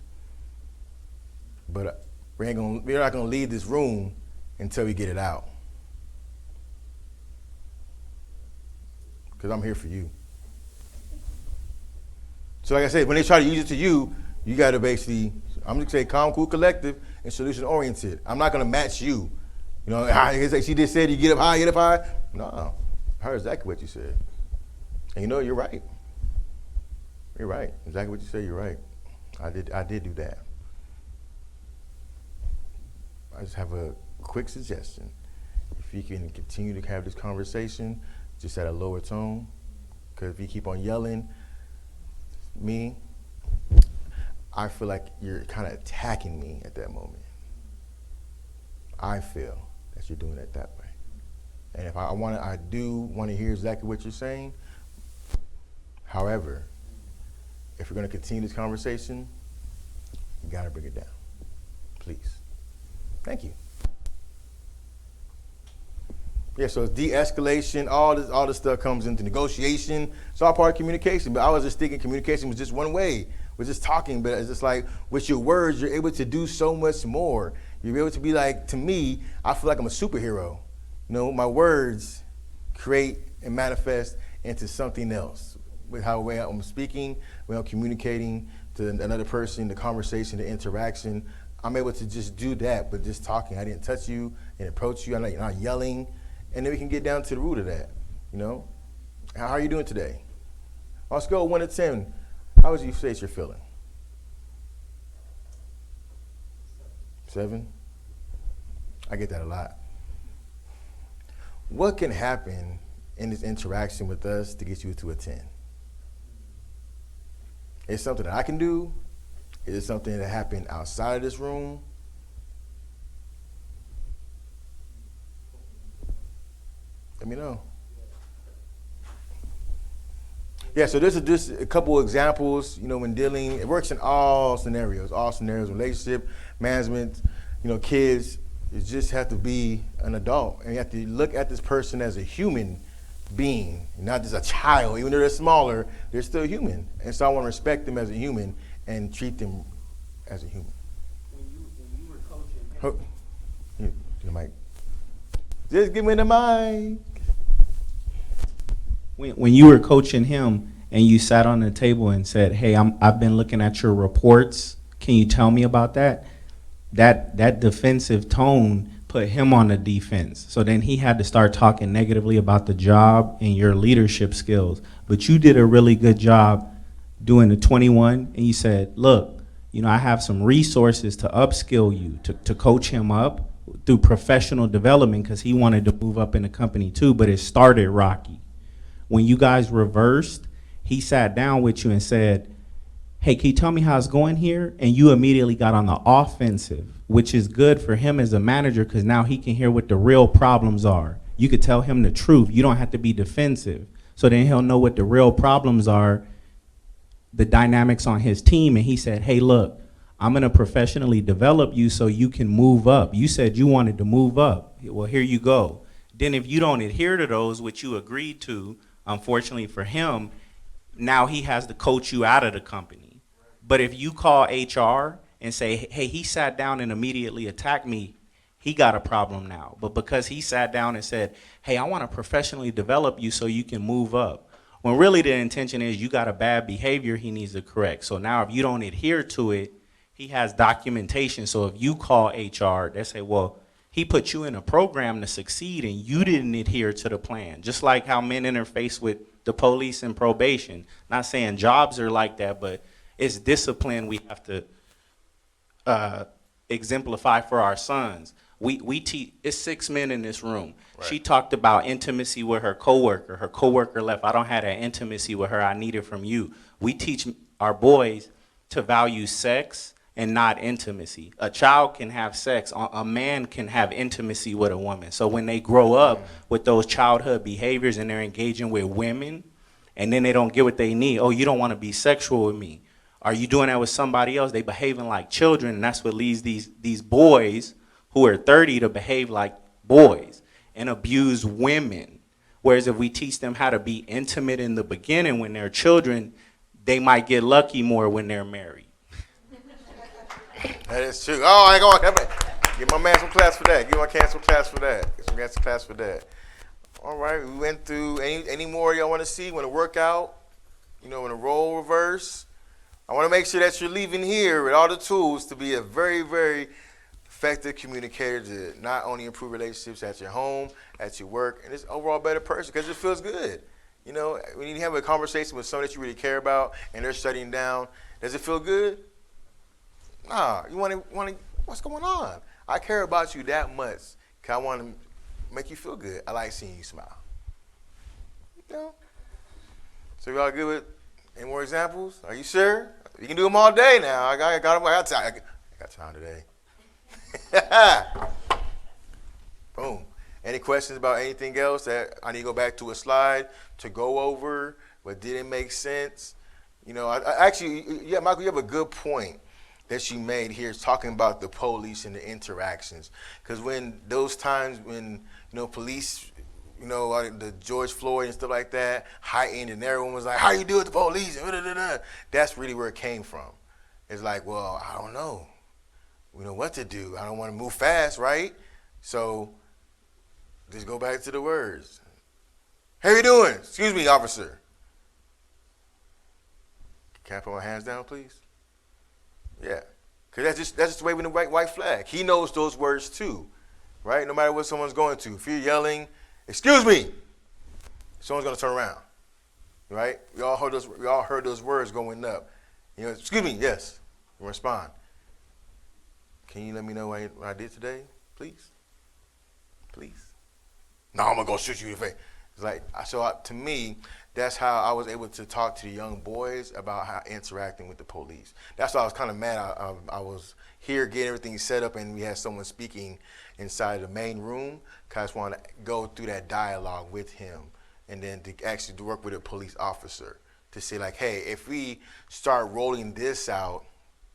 but we're not gonna leave this room until we get it out. Because I'm here for you. So like I said, when they try to use it to you, you gotta basically, I'm gonna say calm, cool, collective, and solution oriented. I'm not gonna match you. She just said you get up high. No, I heard exactly what you said. And you're right. You're right. Exactly what you said, you're right. I did do that. I just have a quick suggestion. If you can continue to have this conversation just at a lower tone, because if you keep on yelling me, I feel like you're kind of attacking me at that moment. I feel that you're doing it that way. And if I do want to hear exactly what you're saying. However, if we're going to continue this conversation, you got to bring it down. Please. Thank you. Yeah, so it's de-escalation, all this stuff comes into negotiation. It's all part of communication. But I was just thinking communication was just one way. We're just talking, but it's just like with your words, you're able to do so much more. You're able to be like, to me, I feel like I'm a superhero. You know, my words create and manifest into something else. With how way I'm speaking, way I'm communicating to another person, the conversation, the interaction. I'm able to just do that, but just talking. I didn't touch you and approach you. I'm not yelling. And then we can get down to the root of that, you know? How are you doing today? On a scale of 1 to 10, how would you say you're feeling? 7? I get that a lot. What can happen in this interaction with us to get you to a 10? Is it something that I can do? Is it something that happened outside of this room? Let me know. Yeah, so this is just a couple examples, you know, when dealing, it works in all scenarios, relationship, management, you know, kids. You just have to be an adult, and you have to look at this person as a human being, not just a child. Even though they're smaller, they're still human. And so I want to respect them as a human and treat them as a human.
When you were coaching,
The mic. Just give me the mic.
when you were coaching him and you sat on the table and said, "Hey, I've been looking at your reports. Can you tell me about that?" That defensive tone put him on the defense. So then he had to start talking negatively about the job and your leadership skills. But you did a really good job doing the 21, and you said, "Look, you know, I have some resources to upskill you, to coach him up through professional development," because he wanted to move up in the company too, but it started rocky. When you guys reversed, he sat down with you and said, "Hey, can you tell me how it's going here?" And you immediately got on the offensive, which is good for him as a manager because now he can hear what the real problems are. You could tell him the truth. You don't have to be defensive. So then he'll know what the real problems are, the dynamics on his team. And he said, "Hey, look, I'm going to professionally develop you so you can move up. You said you wanted to move up. Well, here you go." Then if you don't adhere to those, which you agreed to, unfortunately for him, now he has to coach you out of the company. But if you call HR and say, "Hey, he sat down and immediately attacked me," he got a problem now. But because he sat down and said, "Hey, I want to professionally develop you so you can move up," when really the intention is you got a bad behavior he needs to correct. So now if you don't adhere to it, he has documentation. So if you call HR, they say, "Well, he put you in a program to succeed and you didn't adhere to the plan." Just like how men interface with the police and probation. Not saying jobs are like that, but it's discipline we have to exemplify for our sons. We teach, it's 6 men in this room. Right. She talked about intimacy with her coworker. Her coworker left. "I don't have that intimacy with her. I need it from you." We teach our boys to value sex and not intimacy. A child can have sex. A man can have intimacy with a woman. So when they grow up with those childhood behaviors and they're engaging with women and then they don't get what they need, "Oh, you don't want to be sexual with me." Are you doing that with somebody else? They behaving like children, and that's what leads these boys who are 30 to behave like boys and abuse women. Whereas if we teach them how to be intimate in the beginning when they're children, they might get lucky more when they're married.
That is true. Oh, I ain't going. Give my man some class for that. Give my man some class for that. Give some man some class for that. All right, we went through. Any more y'all want to see? Want to work out? You know, in a role reverse. I want to make sure that you're leaving here with all the tools to be a very, very effective communicator to not only improve relationships at your home, at your work, and just overall better person because it feels good. You know, when you have a conversation with someone that you really care about and they're shutting down, does it feel good? Nah, you want to, what's going on? I care about you that much because I want to make you feel good. I like seeing you smile. You know? So y'all good with any more examples? Are you sure? You can do them all day now. I got time today. Boom. Any questions about anything else that I need to go back to a slide to go over what didn't make sense? You know, yeah, Michael, you have a good point that you made here talking about the police and the interactions. Because when those times when, you know, police the George Floyd and stuff like that, heightened, and everyone was like, how you deal with the police? And da-da-da-da. That's really where it came from. It's like, well, I don't know. We know what to do. I don't want to move fast, right? So just go back to the words. How you doing? Excuse me, officer. Can I put my hands down, please? Yeah. Because that's just waving the white flag. He knows those words too, right? No matter what someone's going to. If you're yelling, excuse me, someone's going to turn around, right? We all heard those words going up. Excuse me, yes. You respond. Can you let me know what I did today, please? Please. No, I'm going to go shoot you in the face. It's like, to me, that's how I was able to talk to the young boys about how interacting with the police. That's why I was kind of mad. I was here getting everything set up, and we had someone speaking inside the main room, because I just wanted to go through that dialogue with him, and then to actually work with a police officer to say, like, hey, if we start rolling this out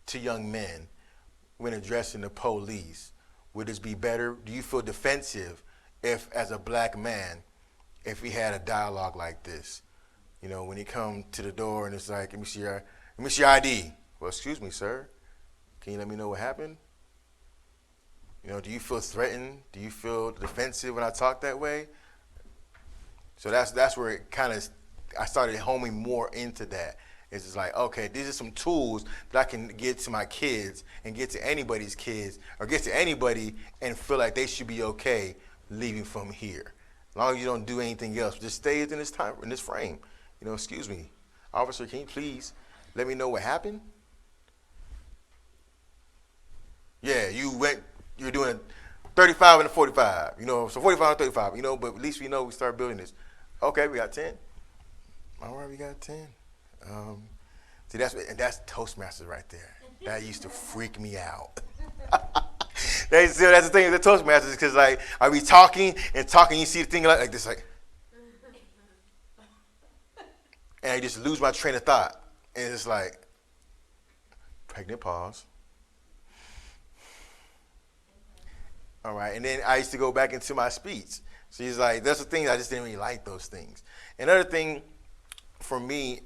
to young men when addressing the police, would this be better? Do you feel defensive if, as a black man, if we had a dialogue like this? When you come to the door and it's like, let me see your ID. Well, excuse me, sir. Can you let me know what happened? Do you feel threatened? Do you feel defensive when I talk that way? So that's where it I started homing more into that. It's just like, okay, these are some tools that I can get to my kids and get to anybody's kids or get to anybody and feel like they should be okay leaving from here. As long as you don't do anything else, just stay in this frame. Excuse me, officer, can you please let me know what happened? Yeah, you're doing 35 and a 45, so 45 and 35, but at least we know we start building this. Okay, we got 10. All right, we got 10. See, that's Toastmasters right there. That used to freak me out. That's the thing with the Toastmasters, because like I be talking, you see the thing like this, like, and I just lose my train of thought, and it's like pregnant pause. All right, and then I used to go back into my speech. So he's like, that's the thing, I just didn't really like those things. Another thing for me,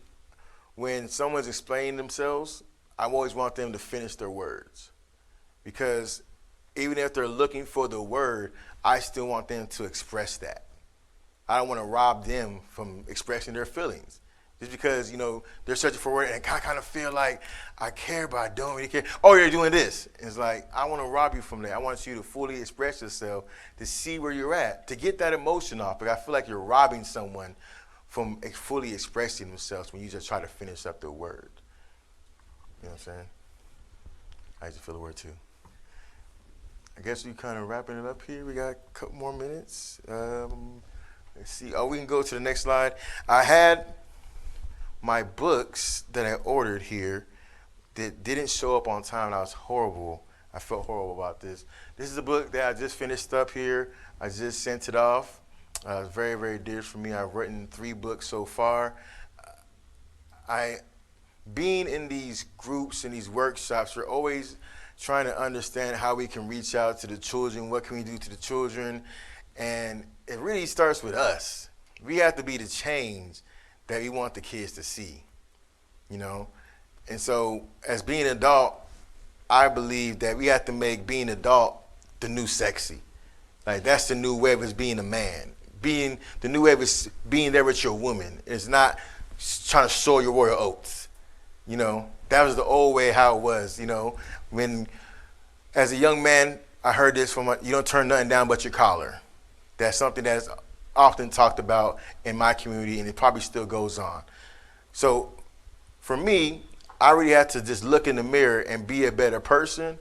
when someone's explaining themselves, I always want them to finish their words. Because even if they're looking for the word, I still want them to express that. I don't want to rob them from expressing their feelings. Just because, they're searching for a word and I kind of feel like I care, but I don't really care. Oh, you're doing this. It's like, I want to rob you from that. I want you to fully express yourself, to see where you're at, to get that emotion off. But I feel like you're robbing someone from fully expressing themselves when you just try to finish up the word. You know what I'm saying? I just feel the word too. I guess we kind of wrapping it up here. We got a couple more minutes. Let's see. Oh, we can go to the next slide. I had my books that I ordered here that didn't show up on time, and I was horrible. I felt horrible about this. This is a book that I just finished up here. I just sent it off. It's very, very dear for me. I've written 3 books so far. Being in these groups and these workshops, we're always trying to understand how we can reach out to the children, what can we do to the children, and it really starts with us. We have to be the change that we want the kids to see, And so as being an adult, I believe that we have to make being an adult the new sexy. Like, that's the new way of being a man. The new way of being there with your woman. It's not trying to sow your royal oats. That was the old way how it was, When, as a young man, I heard this you don't turn nothing down but your collar. That's something that's often talked about in my community, and it probably still goes on. So for me, I really had to just look in the mirror and be a better person,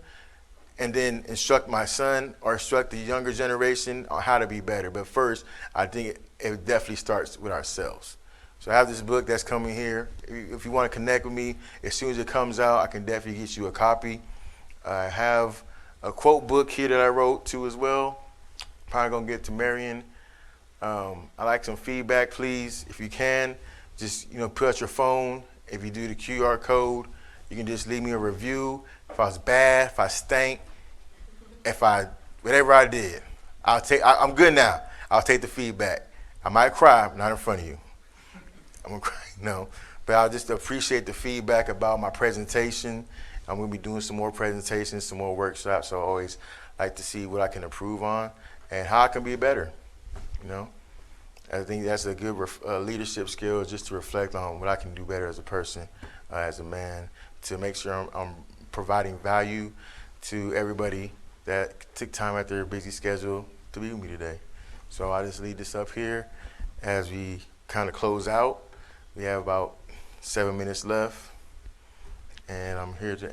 and then instruct my son or instruct the younger generation on how to be better. But first, I think it definitely starts with ourselves. So I have this book that's coming here. If you want to connect with me, as soon as it comes out, I can definitely get you a copy. I have a quote book here that I wrote too as well. Probably gonna get to Marion. I like some feedback, please. If you can, just put out your phone. If you do the QR code, you can just leave me a review. If I was bad, if I stank, whatever I did, I'm good now. I'll take the feedback. I might cry, not in front of you. I'm gonna cry, no. But I'll just appreciate the feedback about my presentation. I'm gonna be doing some more presentations, some more workshops. So I always like to see what I can improve on and how I can be better, you know. I think that's a good leadership skill, just to reflect on what I can do better as a person, as a man, to make sure I'm providing value to everybody that took time out their busy schedule to be with me today. So I just lead this up here as we kind of close out. We have about 7 minutes left, and I'm here to.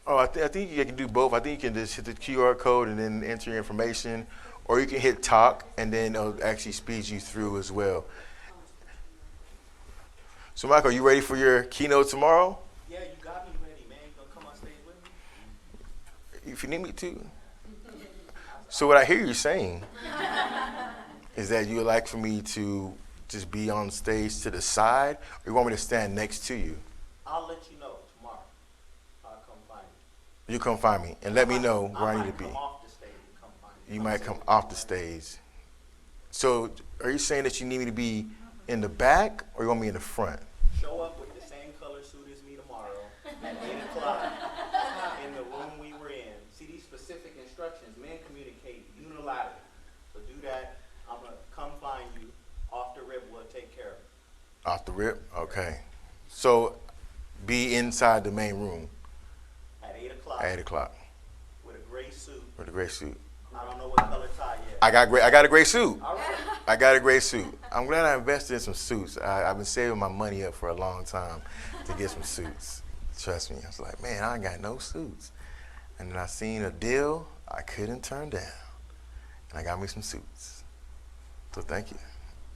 Oh, I think you can do both. I think you can just hit the QR code and then enter your information, or you can hit talk and then it'll actually speed you through as well. So, Michael, you ready for your keynote tomorrow?
Yeah, you got me ready, man. You gonna come on stage with me?
If you need me to. So what I hear you saying is that you would like for me to just be on stage to the side, or you want me to stand next to you?
I'll let you know tomorrow. I'll come find you.
You come find me and let me know where I need to be.
Come off the stage and come find you.
You might come off the stage. So are you saying that you need me to be in the back, or you want me in the front?
Show up with the same color suit as me tomorrow at 8 o'clock in the room we were in. See these specific instructions. Men communicate unilaterally. So do that. I'm going to come find you. Off the rip, we'll take care of it.
Off the rip? Okay. So be inside the main room
At 8 o'clock.
at 8 o'clock
With a gray suit.
with a gray suit.
I don't know what color tie yet.
I got a gray suit.
All right.
I got a gray suit. I'm glad I invested in some suits. I've been saving my money up for a long time to get some suits. Trust me. I was like, man, I ain't got no suits. And then I seen a deal I couldn't turn down. And I got me some suits. So thank you.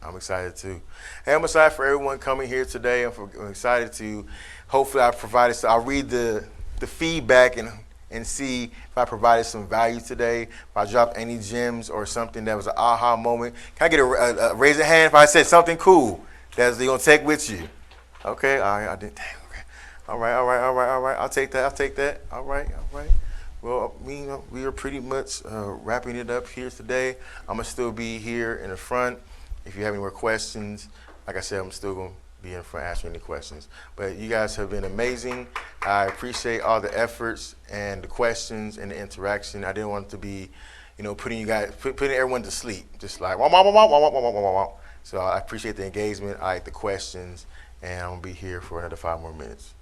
I'm excited too. Hey, I'm excited for everyone coming here today. I'm excited to, hopefully I provided, so I'll read the feedback and see if I provided some value today, if I dropped any gems or something that was an aha moment. Can I get a raise a hand if I said something cool that you're going to take with you? Okay, all right, I did. Damn, okay. All right. I'll take that. All right. Well, we are pretty much wrapping it up here today. I'm going to still be here in the front. If you have any more questions, like I said, I'm still going to be in front answering any questions. But you guys have been amazing. I appreciate all the efforts and the questions and the interaction. I didn't want it to be, putting everyone to sleep, just like wah, wah, wah, wah, wah, wah, wah, wah, wah. So I appreciate the engagement. I like the questions, and I'm gonna be here for another 5 more minutes.